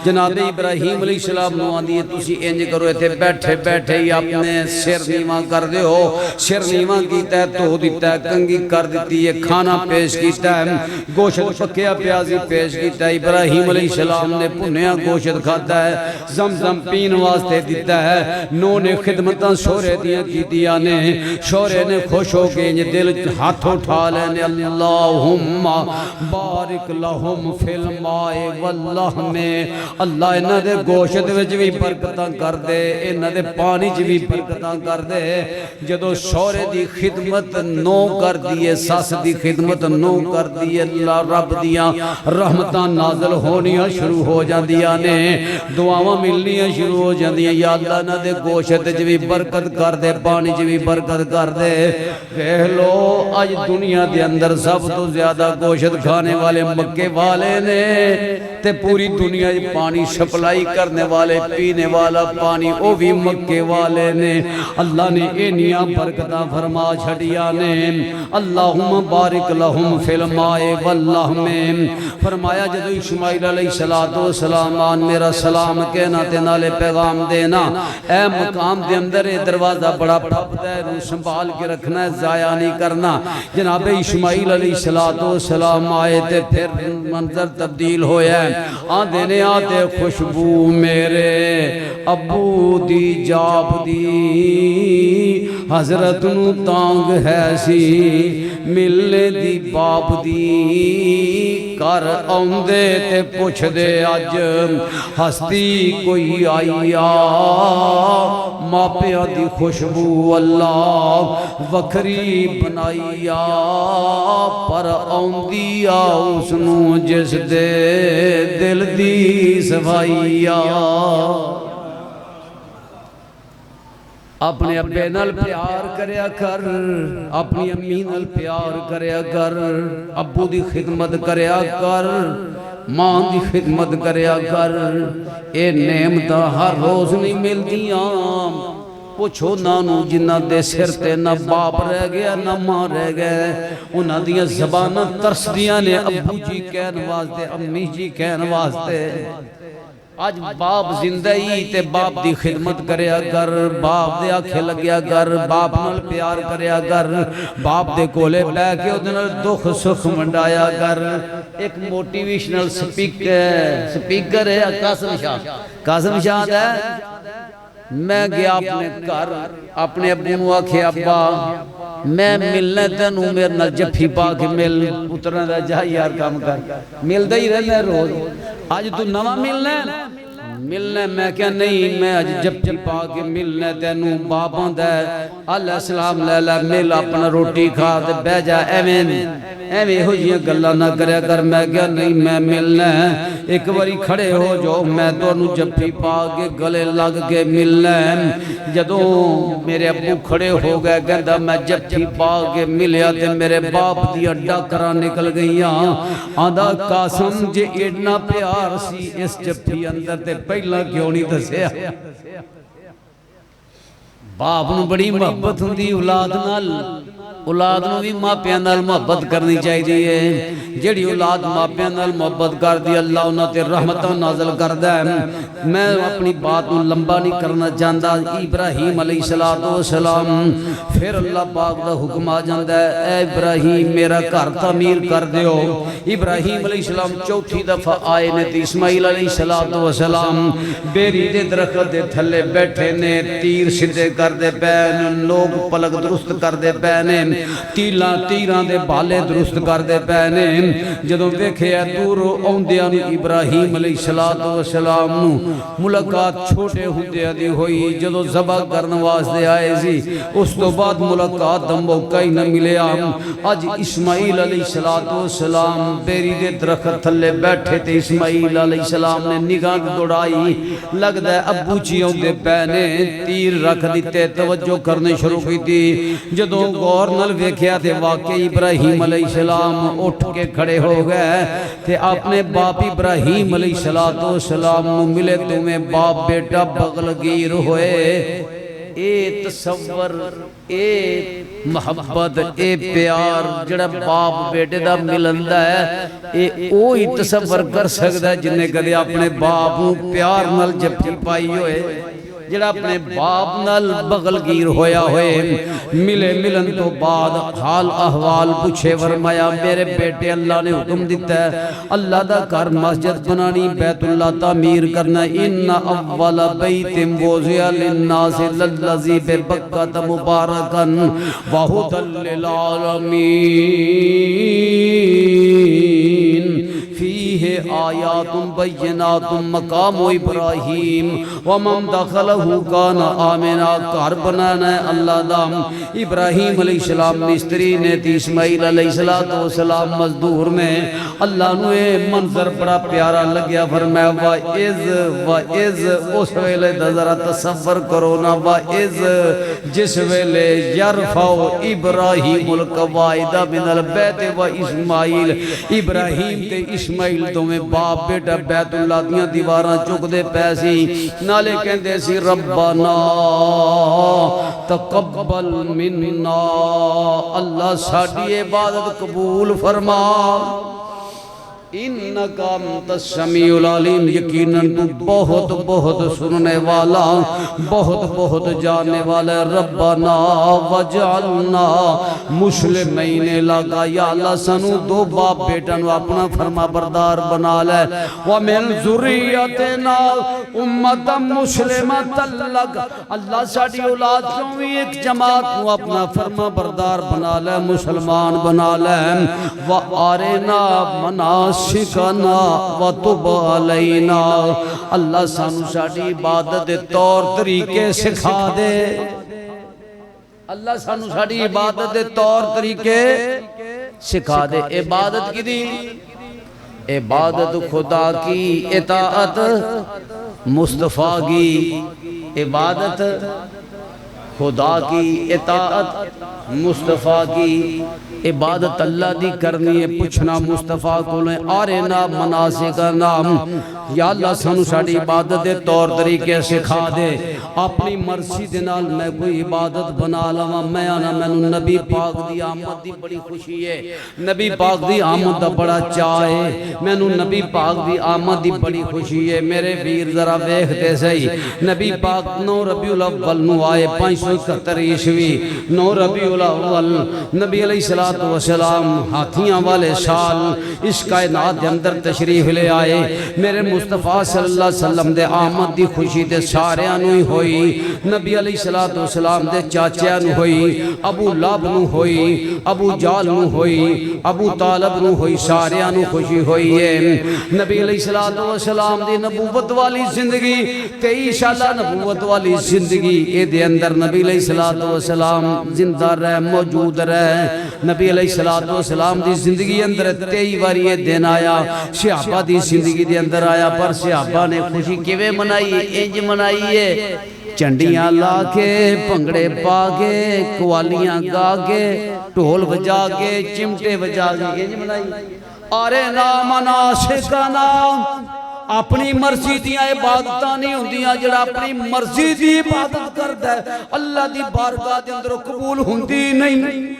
جناب ابراہیم علیہ السلام نو آندی ہے تسی انج کرو ایتھے بیٹھے بیٹھے ہی اپنے سر نیواں کر دے ہو سر نیواں کیتا ہے تو دیتا ہے کنگھی کر دیتی ہے کھانا پیش کیتا ہے گوشت پکیا پیازی پیش کیتا ہے ابراہیم علیہ السلام نے پنیا گوشت کھاتا ہے زمزم پین واسطے دیتا ہے نو نے خدمتاں شورے دیاں کی دیا نے شورے نے خوش ہو کے دل ہاتھ اٹھا لینے اللہم بارک لہم فی الماء واللحم اللہ انہاں دے گوشت وچ بھی برکتاں کر دے انہاں دے پانی وچ بھی برکتاں کر دے جدو شورے دی خدمت نو کر دیے ساس دی خدمت نو کر دیے اللہ رب دیاں رحمتاں نازل ہونیاں شروع ہو جاندیاں نے دعاواں ملنیاں شروع ہو جاندیاں یا اللہ انہاں دے گوشت وچ بھی برکت کر دے پانی وچ بھی برکت کر دے کہہ لو آج دنیا دے اندر سب تو زیادہ گوشت کھانے والے مکے والے نے تے پوری دنیا پانی سپلائی کرنے والے پینے والا پانی او بھی مکے والے نے اللہ نے انیاں برکتاں فرما چھڑیا نے اللہم بارک لہم فی الماء واللحم فرمایا جدو اسماعیل علیہ السلام آن میرا سلام کہنا تے نالے پیغام دینا اے مقام دے اندر دروازہ بڑا پھپتا ہے رو سنبھال کے رکھنا ہے ضائع نہیں کرنا جناب اسماعیل علیہ السلام آئے تے پھر منظر تبدیل ہویا ہے آدھے نے آتے خوشبو میرے ابو دی جاب دی حضرت نو تانگ ہے سی ملنے دی باپ دی کر آندے تے پوچھ دے اج ہستی کوئی آئیا ماپیا دی خوشبو اللہ وکھری بنائیا پر آندیا اس نو جس دے دل دی صفائیا اپنے ابے نال پیار کریا کر اپنی امی نال پیار کریا کر ابو دی خدمت کریا کر ماں دی خدمت کریا کر اے نعمت ہر روز نہیں ملدیاں پوچھو نانو جنہ دے سر تے نہ باپ رہ گیا نہ ماں رہ گئے انہاں دیاں زبانہ ترس دیاں نے ابو جی کہن واسطے امی جی کہن واسطے آج باپ زندہ ہی تے باپ دی خدمت کریا کر باپ دے آنکھیں لگیا کر باپ نال پیار کریا کر باپ دے کولے بے کے ادھنال دکھ سکھ منڈایا کر ایک موٹیویشنل سپیکر ہے قاسم شاہ ہے میں گیا اپنے گھر اپنے ابو نو آکھے ابا میں ملنے تینوں میرے نال جفی پا کے مل پترہ دا جا یار کام کر ملدہ ہی رہنا ہے روز آج تو نواں ملنے میں کیا نہیں میں آج جفی پا کے ملنے تینوں باباں دے علیہ السلام لیلہ مل اپنا روٹی کھا دے بے جا ایویں ہو جیاں گلہ نہ کریا کر میں کیا نہیں میں ملنے ایک باری کھڑے ہو جو میں دونوں جفی پا کے گلے لگ کے ملنے جدوں میرے ابو کھڑے ہو گئے کہندا میں جفی پا کے ملیا تے میرے باپ دی اڈا کرا نکل گئیاں آندا قاسم جے ایڈنا پیار سی اس جفی اندر تے پہلا کیوں نہیں دسیا باپ نو بڑی محبت ہوندی اولاد نو بھی ماپیاں نال محبت کرنی چاہیے جیڑی اولاد ماپیاں نال محبت کر دی اللہ انہاں تے رحمتاں نازل کردا ہے میں اپنی بات نو لمبا نہیں کرنا چاہندا ابراہیم علیہ السلام پھر اللہ پاک دا حکم آ جاندا ہے اے ابراہیم میرا گھر تعمیر کر دیو ابراہیم علیہ السلام چوتھی دفعہ آئے نے تے اسماعیل علیہ السلام بیری دے درخت دے تھلے بیٹھے نے تیر سدھے کر دے پین لوگ پلک درست کر دے پین تیران دے بالے درست کر دے پہنے جدوں دیکھے دور اوندیاں ابراہیم علیہ السلام نو ملاقات چھوٹے ہوندیاں دی ہوئی جدوں ذبح کرن واسطے آئے سی اس تو بعد ملاقات دا موقع ہی نہ ملیا اج اسماعیل علیہ السلام بیری دے درخت تھلے بیٹھے تے اسماعیل علیہ السلام نے نگاہ دوڑائی لگدا ہے ابو جی اوندے پہنے تیر رکھ دیتے توجہ کرنے شروع کی تھی جدوں غور نال ویکھیا تے واقعی ابراہیم علیہ السلام اٹھ کے کھڑے ہو گئے تے اپنے باپ ابراہیم علیہ السلام نو ملے تمہیں باپ بیٹا بغل گیر ہوئے اے تصور اے محبت اے پیار جڑا باپ بیٹے دا ملندا ہے اے اوہی تصور کر سکدا ہے جن نے کدے اپنے باپ نوں پیار نال جپی پائی ہوئے جڑا اپنے باپ نال بغلگیر ہویا ہوئے ملے ملن تو بعد حال احوال پوچھے فرمایا میرے بیٹے اللہ نے حکم دیتا ہے اللہ دا گھر مسجد بنانی بیت اللہ تعمیر کرنا ان اول بیت وضع للناس للذی ببکۃ مبارکا وہدی للعالمین فیہ آیات بینات مقام ابراہیم ومن دخلہ کان آمنا گھر بنانا ہے اللہ دام ابراہیم علیہ السلام مستری نے تی اسماعیل علیہ السلام مزدور نے اللہ نو اے منظر بڑا پیارا لگیا فرمایا وَإِذْ اس ویلے ذرا تصور کرو نا وَإِذْ جس ویلے یرفع ابراہیم القواعد من البیت و اسماعیل ابراہیم تے اسماعیل تو میں باپ بیٹا بیت اللہ دیاں دیواراں چک دے پیسی نالے کہندے سی ربنا تقبل منا اللہ ساڈی عبادت قبول فرما انکا انت السمیع العلیم یقیناً تو بہت بہت سننے والا بہت بہت جاننے والا ربنا وجعلنا مسلمین لگا یا اللہ سنو دو باپ بیٹا نو اپنا فرما بردار بنا لے ومن ذریتنا امتا مسلمت لگا اللہ ساڑی اولاد کیوں بھی ایک جماعت نو اپنا فرما بردار بنا لے مسلمان بنا لے وآرنا مناسکنا وتب علینا اللہ سانو ساڑی عبادت طور طریقے سکھا دے اللہ سانو ساڑی عبادت طور طریقے سکھا دے عبادت کی دی عبادت خدا کی اطاعت مصطفیٰ کی عبادت خدا کی اطاعت مصطفیٰ کی عبادت اللہ دی کرنی ہے پوچھنا مصطفیٰ کو لیں آرنا مناسکا نام یا اللہ سانو ساڑی عبادت دے طور طریقے سکھا دے اپنی مرضی دے نال میں کوئی عبادت بنا لوا میں آنا میں نبی پاک دی آمد دی بڑی خوشی ہے نبی پاک دی آمد دا بڑا چاہے میں نبی پاک دی آمد دی بڑی خوشی ہے میرے ویر ذرا ویکھتے سہی نبی پاک 9 ربیع الاول نو آئے 571 عیسوی 9 ربیع الاول نبی علیہ السلام ہاتھیاں والے سال اس کائنات دے اندر تشریف لے آئے میرے مصطفیٰ صلی اللہ علیہ وسلم دے آمد دی خوشی دے سارے انوی ہوئی نبی علیہ السلام دے چاچے انو ہوئی ابو لاب نو ہوئی ابو جال نو ہوئی ابو طالب نو ہوئی سارے انو خوشی ہوئی ہے نبی علیہ السلام دی نبوت والی زندگی 23 سالہ نبوت والی زندگی اے دے اندر نبی علیہ السلام زندہ رہ موجود رہ نبی علیہ السلام دی زندگی اندر 23 باری یہ دن آیا صحابہ دی زندگی دی اندر آیا پر صحابہ نے خوشی کیویں منائی انج منائی ہے چنڈیاں لا کے پنگڑے پا کے قوالیاں گا کے ڈھول بجا کے چمٹے بجا کے انج منائی آرنا مناسکنا اپنی مرضی دیاں عبادتاں نہیں ہوندیاں جڑا اپنی مرضی دی عبادت کردا ہے اللہ دی بارگاہ دے اندر قبول ہوندی نہیں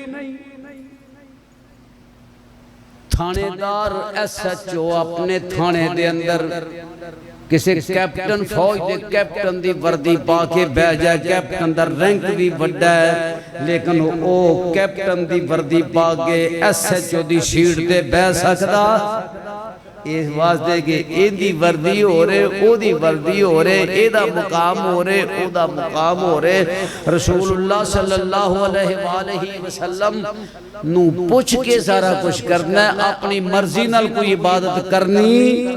تھانے دار ایس ایچ او اپنے تھانے دے اندر کسی کیپٹن فوج دے کیپٹن دی وردی پا کے بہ جائے کیپٹن دا رینک بھی بڑھا ہے لیکن او کیپٹن دی وردی پا کے ایس ایچ او دی سیٹ دے بہ سکدا اس واسطے کہ اے دی وردی ہو رہے او دی وردی ہو رہے اے دا مقام ہو رہے او دا مقام ہو رہے رسول اللہ صلی اللہ علیہ وآلہ وسلم نو پوچھ کے سارا کچھ کرنا ہے اپنی مرضی نال کوئی عبادت کرنی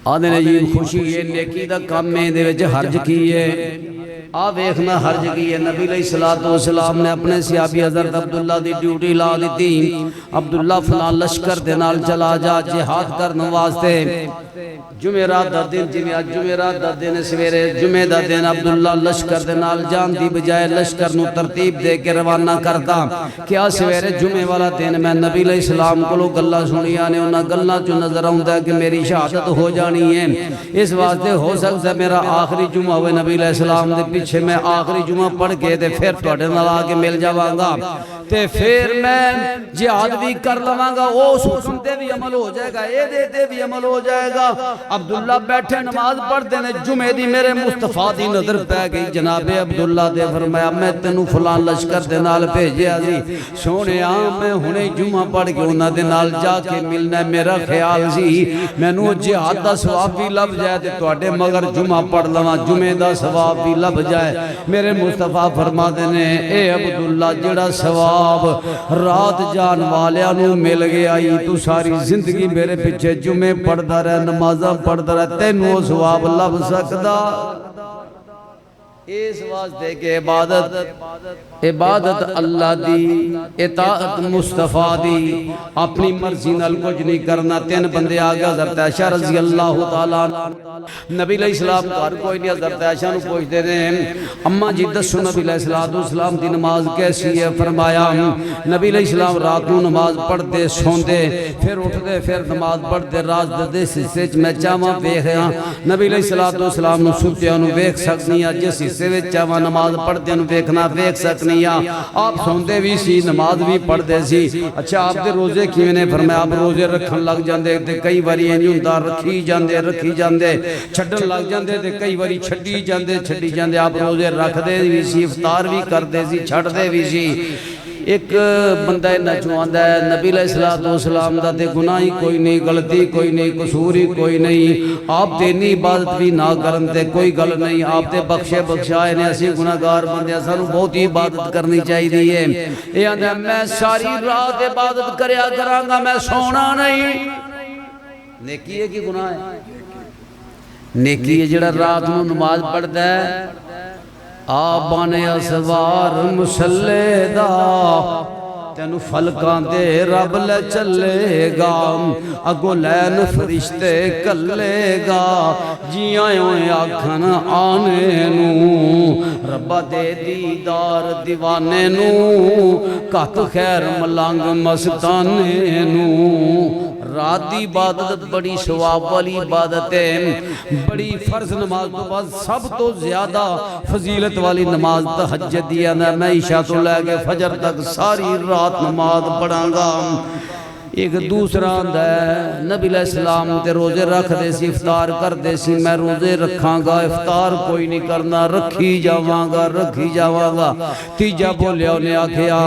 آدھے نے یہ خوشی یہ نیکی دا کام میں دے وجہ حرج کیے آپ ایکنا حرج کیے نبی علیہ السلام نے اپنے صحابی حضرت عبداللہ دی ڈیوٹی لا دیتی عبداللہ فلان لشکر دے نال چلا جا جہاد کرنے واسطے جمعرات دا دن جمعرات دا دن سویرے جمعہ دا دن عبداللہ لشکر دے نال جان دی بجائے لشکر نو ترتیب دے کے روانہ کرتا کیا سویرے جمعہ والا دن میں نبی علیہ السلام کو لوگ گلہ سنی آنے انہا گلہ جو نظر ہوں ہے کہ میری شہادت ہو جانی ہے اس واسطے ہو سکتا ہے میرا آخری جمعہ ہوئے نبی علیہ السلام دے پیچھے میں آخری جمعہ پڑھ کے تے پھر تواڈے نال آ کے مل جاواں گا تے پھر میں جہاد بھی کر لواں گا اس حکم تے بھی عمل ہو جائے گا اے دے تے بھی عمل ہو جائے گا عبداللہ بیٹھے نماز پڑھتے نے جمعے دی میرے مصطفیٰ دی نظر پہ گئی جناب عبداللہ دے فرمایا میں تینوں فلان لشکر دے نال بھیجیا سی سونے میں ہنے جمعہ پڑھ کے انہاں دے نال جا کے ملنا میرا خیال سی مینوں جہاد دا ثواب بھی لب جائے تے تواڈے مگر جمعہ پڑھ لواں جمعے دا ثواب بھی لب جائے میرے مصطفیٰ فرماتے نے اے عبداللہ جڑا ثواب رات جان والیاں نوں مل گیا تو ساری زندگی میرے پیچھے جمعے پڑھدا رہ نمازاں پڑھدا رہ تینوں ثواب لب سکدا اس واسطے کہ عبادت اللہ دی اطاعت مصطفیٰ دی اپنی مرضی نال کچھ نہیں کرنا تین بندے آگے حضرت عائشہ رضی اللہ تعالیٰ نبی علیہ السلام گھر کوئی نہیں حضرت عائشہ نو پوچھتے ہیں اماں جی دسو نبی علیہ السلام دی نماز کیسی ہے فرمایا نبی علیہ السلام رات نو نماز پڑھتے سوندے پھر اٹھتے پھر نماز پڑھتے راز دے حصے میں چاواں ویکھیا نبی علیہ السلام نو سوتیاں نو ویکھ سکدی ہاں جس حصے وچ چاواں نماز پڑھتے نو ویکھنا ویکھ سکدی آپ سوندے بھی سی نماز بھی پڑھ دے سی اچھا آپ دے روزے کیویں نے فرمایا آپ روزے رکھن لگ جاندے تے کئی واری انج ہوندا رکھی جاندے چھڈن لگ جاندے تے کئی واری چھڈی جاندے آپ روزے رکھ دے بھی سی افطار بھی کر دے سی چھڈ دے بھی سی ایک بندہ نچواندا ہے نبی علیہ السلام دا تے گناہ ہی کوئی نہیں غلطی کوئی نہیں قصور ہی کوئی نہیں آپ تے اتنی عبادت بھی نہ کرن تے کوئی گل نہیں آپ تے بخشے بخشائے نے اسی گناہگار بندے سانو بہت ہی عبادت کرنی چاہیے اے آندا میں ساری رات عبادت کریا کراں گا میں سونا نہیں نیکی ہے کہ گناہ ہے نیکی ہے جڑا رات نو نماز پڑھدا ہے آبان اسوار مسلے دا تینو فلکاں دے رب لے چلے گا اگو لین فرشتے کلے گا جیاں ہوئے آکھن آنے نو ربا دے دیدار دیوانے نو کت خیر ملانگ مستانے نو رات دی عبادت بڑی ثواب والی عبادت ہے بڑی فرض نماز تو بعد سب تو زیادہ فضیلت والی نماز تہجد دی ہے میں عشاء تو لے کے فجر تک ساری رات نماز پڑھاں گا ایک دوسرا آندا ہے نبی علیہ السلام تے روزے رکھ دے سی افطار کر دے سی میں روزے رکھاں گا افطار کوئی نہیں کرنا رکھی جاواں گا تیجا بولیا انہیں آکھیا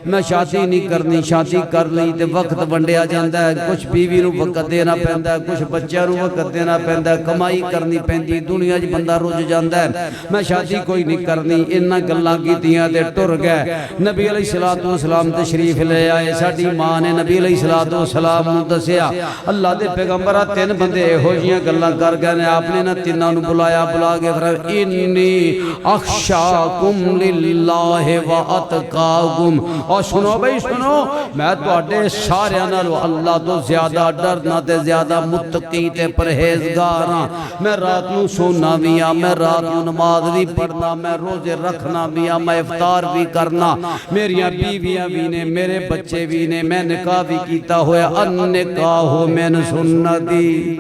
میں شادی نہیں کرنی شادی کر لی تے وقت ونڈیا جاندا ہے کچھ بیوی نو وقت دینا پیندا ہے کچھ بچیاں نو وقت دینا پیندا ہے کمائی کرنی پیندی دنیا وچ بندہ رج جاندا ہے میں شادی کوئی نہیں کرنی انہاں گلاں کیتیاں تے ٹر گئے نبی علیہ السلام تشریف لے آئے ساڈی ماں نے نبی علیہ السلام نو دسیا اللہ دے پیغمبرہ تین بندے ہو جیاں گلاں کر گئے نے آپ نے نہ تیناں نو بلایا بلا کے فرمایا انی اخشاکم للہ و اتقاکم اور سنو بھئی سنو میں تواڈے سارے نالوں اللہ تو زیادہ ڈرنا تے زیادہ متقی تے پرہیزگار ہاں میں رات نو سونا بھی ہاں میں رات نو نماز بھی پڑھنا میں روزے رکھنا بھی ہاں میں افطار بھی کرنا میریاں بیویاں بھی نے میرے بچے بھی نے میں نکاح بھی کیتا ہویا النکاح من سنتی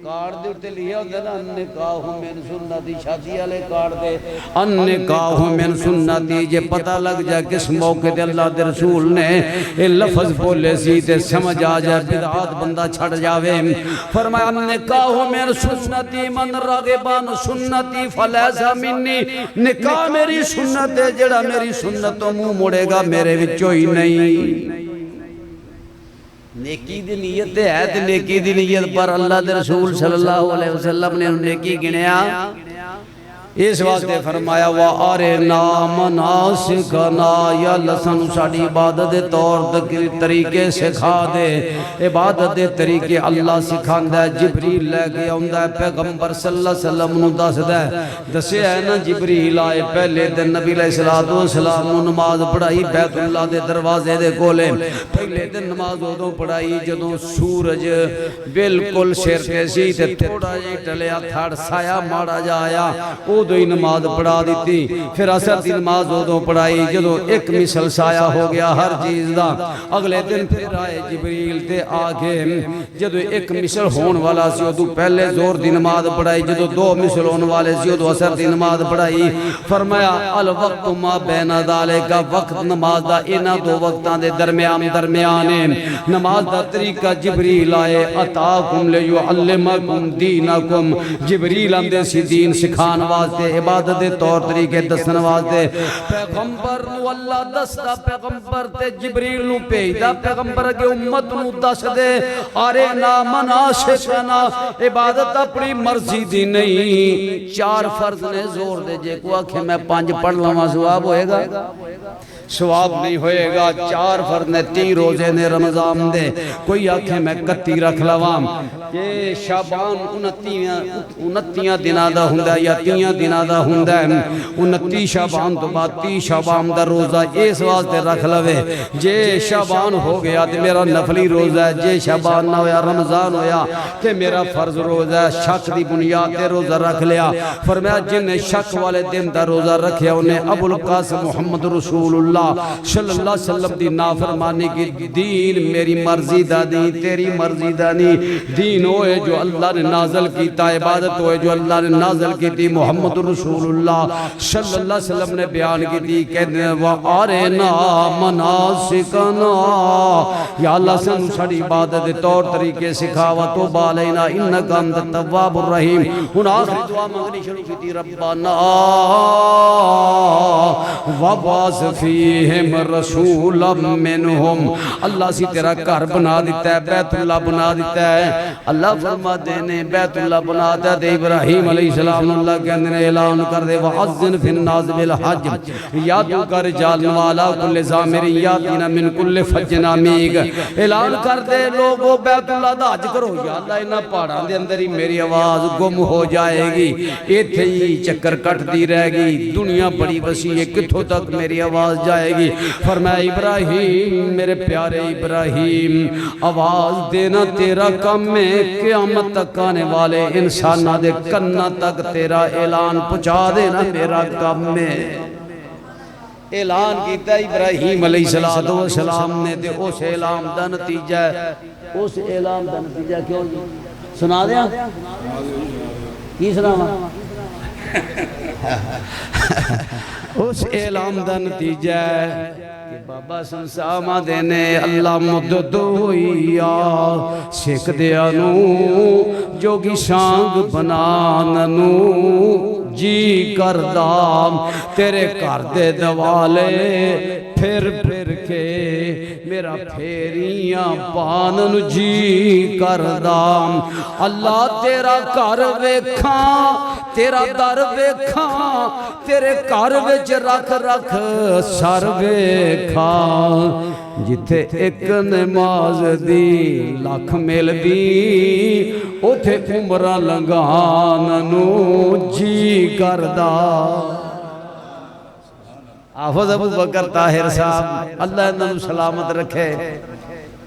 کارڈ دے اٹھے لیا ہوتا ہے نا النکاح من سنتی شادی والے کارڈ دے النکاح من سنتی جے پتہ لگ جائے کس موقع دے اللہ دے رسول نے اے لفظ بولے سی تے سمجھ آ جائے بدعات بندہ چھڑ جاوے فرمایا النکاح من سنتی من راغبان سنتی فلیسا منی نکاح میری سنت ہے جڑا میری سنتوں منہ مڑے گا میرے وچوں ہی نہیں نیکی دی نیت ہے تے نیکی دی نیت پر اللہ دے رسول صلی اللہ علیہ وسلم نے نیکی گنیا اس واسطے فرمایا وَأَرِنَا مَنَاسِكَنَا یا لسن ساڑی عبادت دے طور طریقے سکھا دے عبادت دے طریقے اللہ سکھاندہ ہے جبریل لے گیا ہوندہ ہے پیغمبر صلی اللہ علیہ وسلم نو دس دے دسے ہے نا جبریل آئے پہلے دن نبی علیہ السلام نو نماز پڑھائی بیت اللہ دے دروازے دے کولے پہلے دن نماز ادوں پڑھائی جدوں سورج بالکل سر تے سی تے تھوڑا جی ٹلیا تھڑ سایہ ماڑا جایا او ادو ہی نماز پڑھا دیتی پھر عصر دی نماز ادو پڑھائی جدو ایک مثل سایہ ہو گیا ہر چیز دا اگلے دن پھر آئے جبریل تے آگے جدو ایک مثل ہون والا سی ادو پہلے زور دی نماز پڑھائی جدو دو مثل ہون والے سی ادو عصر دی نماز پڑھائی فرمایا الوقت ما بین ذالک وقت نماز دا اینا دو وقتاں دے درمیانے نماز دا طریقہ جبریل آئے اتاکم لیعلمکم دینکم جبریل اندے سی دین سکھان واسطے عبادت دے طور طریقے دسن واسطے پیغمبر نو اللہ دستا پیغمبر تے جبریل نو پیدا پیغمبر اگے امت نو دس دے آرینا مناسکنا عبادت اپنی مرضی دی نہیں چار فرض نے زور دے جے کو آکھے میں 5 پڑھ لواں ثواب ہوئے گا ثواب نہیں ہوئے گا چار فرض نے 30 روزے نے رمضان دے کوئی آکھے میں 31 رکھ لواں کہ شعبان 29 دنہ دا ہندہ یا 30 دنہ دا ہندہ 29 شعبان تو بعد 30 شعبان دا روزہ اس واسطے رکھ لوے جے شعبان ہو گیا تو میرا نفلی روزہ ہے جے شعبان نہ ہویا رمضان ہویا کہ میرا فرض روزہ ہے شک دی بنیاد تے روزہ رکھ لیا فرمایا جن نے شک والے دن دا روزہ رکھیا انہیں ابو القاسم محمد رسول اللہ صلی اللہ علیہ وسلم دی نافرمانی کی دین میری مرضی دا نہیں تیری مرضی دا نہیں دین ہوئے جو اللہ نے نازل کیتا عبادت ہوئے جو اللہ نے نازل کی تھی محمد رسول اللہ صلی اللہ علیہ وسلم نے بیان کی تھی کہتے ہیں وَآرِنَا مَنَاسِكَنَا یا اللہ سے سڑی عبادت طور طریقے سکھا وَتُوبَ عَلَيْنَا إِنَّكَ أَنْتَ التَّوَّابُ الرَّحِيمُ ہن آخری دعا مانگنی شروع کی تھی ربنا وَبَعْثْ فِيهِمْ رَسُولًا مِّنْهُمْ اللہ سی تیرا گھر بنا دیتا ہے بیت اللہ بنا دیتا ہے اللہ فرما دینے بیت اللہ بنا دیتا ہے ابراہیم علیہ السلام اللہ کے اندر اعلان کر دے وَعَزِّنْ فِي النَّاسِ بِالْحَجِّ یادو کر رجال والا کل زامر یادینا من کل فجن عمیق اعلان کر دے لوگوں بیت اللہ دا حج کرو یا اللہ انہا پہاڑاں دے اندر ہی میری آواز گم ہو جائے گی ایتھے ہی چکر کٹ دی رہے گی دنیا بڑی وسیع ہے کتھوں تک میری آواز جائے گی فرمایا ابراہیم میرے پیارے ابراہیم آواز دینا تیرا کم ہے قیامت تک آنے والے انسانہ دے کنہ تک تیرا اعلان پہنچا دینا میرا کم ہے اعلان کیتا ابراہیم علیہ السلام نے دے اس اعلان دا نتیجہ ہے اس اعلان دا نتیجہ کیوں سنا دیا کی سنا اس اعلان دا نتیجہ ہے کہ بابا سنسامہ دینے اللہ مدد ہوئیا سکھ دیا نو جوگی شانگ بناننو جی کردام تیرے کردے دوالے پھر کے میرا پھیریاں پانن جی کردام اللہ تیرا کر ویکھاں تیرا در ویکھاں تیرے کر وچ رکھ رکھ سر ویکھاں جتھے ایک نماز دی لاکھ مل دی اوتھے عمرہ لنگاننو جی کردہ حافظ ابو بکر طاہر صاحب اللہ انہوں سلامت رکھے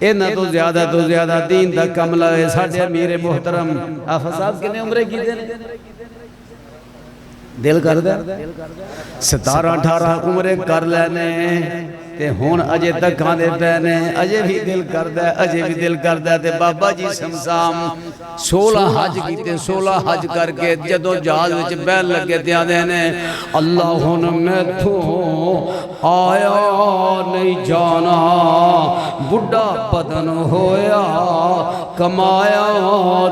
انہوں تو زیادہ دین دا کم لگے ساڑھے امیر محترم حافظ صاحب کنے عمرے کی دیں دل کر دے 17-18 عمرے کر لینے تے ہون اجے تک آنے پہنے اجے بھی دل کر دے تے بابا جی سمسام 16 حج کیتے 16 حج کر کے جدو جہاز وچ بیل لگے دیا دینے اللہ میں تو آیا نہیں جانا بڑھا بدن ہویا کمایا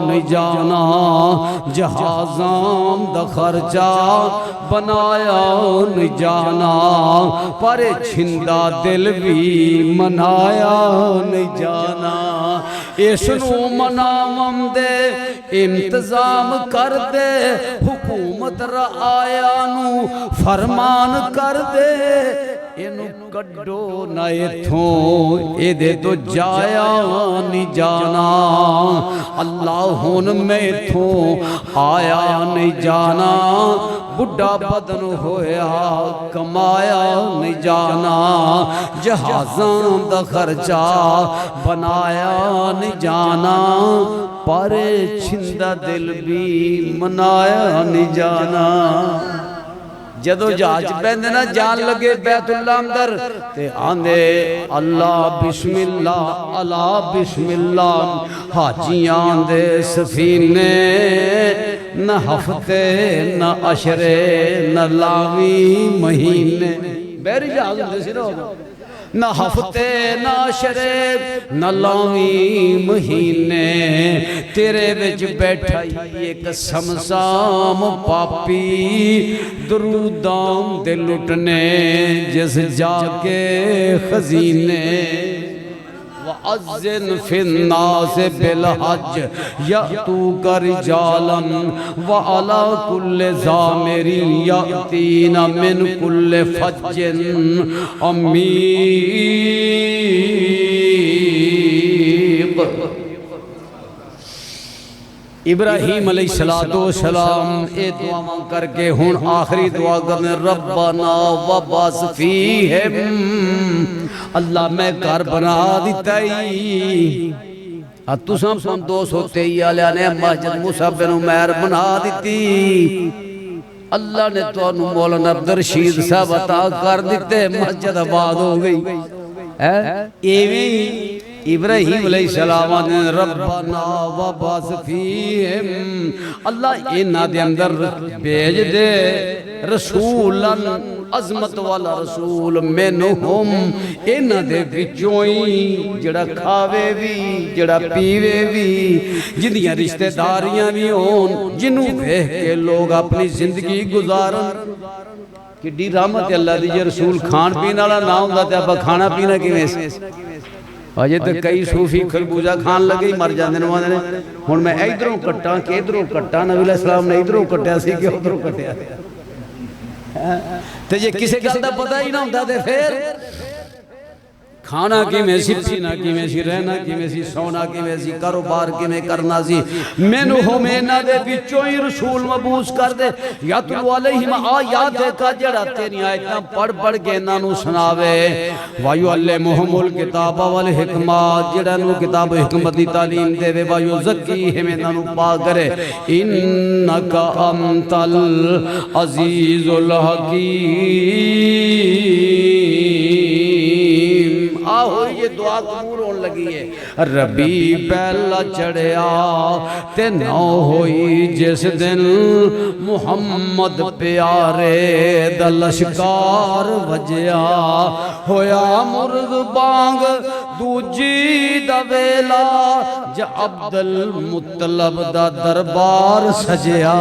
نہیں جانا جہازاں دا خرچہ بنایا نہیں جانا پر چھندہ دل بھی منایا نہیں جانا اسنو مناوم دے انتظام کر دے حکومت رعایانو فرمان کر دے انو کڈو نہ ایتھوں اے دے تو جایا نہیں جانا اللہ ہون میں ایتھوں آیا نہیں جانا بڑھا بدن ہویا کمایا نہیں جانا جہازاں دا خرچہ بنایا نہیں جانا پر چھندہ دل بھی منایا نہیں جانا جدو جہاز پہندے نا جان لگے بیت اللہ اندر تے آندے اللہ بسم اللہ اللہ بسم اللہ حاجیاں آندے سفینے نہ ہفتے نہ عشرے نہ لاوی مہینے بحری جہاز ہوندے سی نا نہ ہفتے نہ عشرے نہ لاوی مہینے تیرے وچ بیٹھائی ایک سمسام پاپی درودام دے لٹنے جس جا کے خزینے وَأَذِّنْ فِي النَّاسِ بِالْحَجِّ يَأْتُوكَ رِجَالًا وَعَلَى كُلِّ ضَامِرٍ يَأْتِينَ مِنْ كُلِّ فَجٍّ عَمِيقٍ ابراہیم علیہ السلام اے دعا مانگ کر کے ہون آخری دعا کرنے ربنا وبعث فیہم اللہ میں گھر بنا دیتا ہی تو سب دوست ہوتے ہی آلیاں نے مسجد موسیٰ بن عمیر بنا دیتی اللہ نے تو انہوں مولانا عبدالرشید صاحب عطا کر دیتے مسجد آباد ہو گئی ایویں ابراہیم علیہ السلام نے ربنا وبعث فیہم اللہ انہاں دے اندر بھیج دے رسولاً عظمت والا رسول منہم انہاں دے وچوئی جڑا کھاوے بھی جڑا پیوے بھی جنیاں رشتہ داریاں بھی ہون جنہوں بے کے لوگ اپنی زندگی گزارن کہ رحمت اللہ دیجئے رسول کھان پینا والا نہ ہوتا تھا اب کھانا پینا کی ویسے آجے تو کئی صوفی خربوزہ کھان لگے مر جاندے نمانے نے ہون میں ایدروں کٹا کہ ایدروں کٹا نبی علیہ السلام نے ایدروں کٹیا سی کہ ادھروں کٹیا تو یہ کسے گلدہ پتہ ہی نہ ہوتا تھے پھر کھانا کی میں سی پینا کی میں سی رہنا کی میں سی سونا کی میں سی کاروبار کی میں کرنا سی منہو مینا دے بچوئی رسول مبوس کر دے یاتلو علیہم آیات کا جڑا تیری آیتاں پڑھ کے انہوں سناوے وایو علمہم الکتاب والحکمات جڑا انہوں کتاب و حکمت دی تعلیم دے وے وایو زکیہم انہوں پا کرے انکا انت العزیز الحکیم ہوئی یہ دعا قبول ہون لگی ہے ربی پہلا چڑھیا تے نو ہوئی جس دن محمد پیارے دا لشکار وجیا ہویا مرد بانگ دوجی دا ویلا جا عبدالمطلب دا دربار سجیا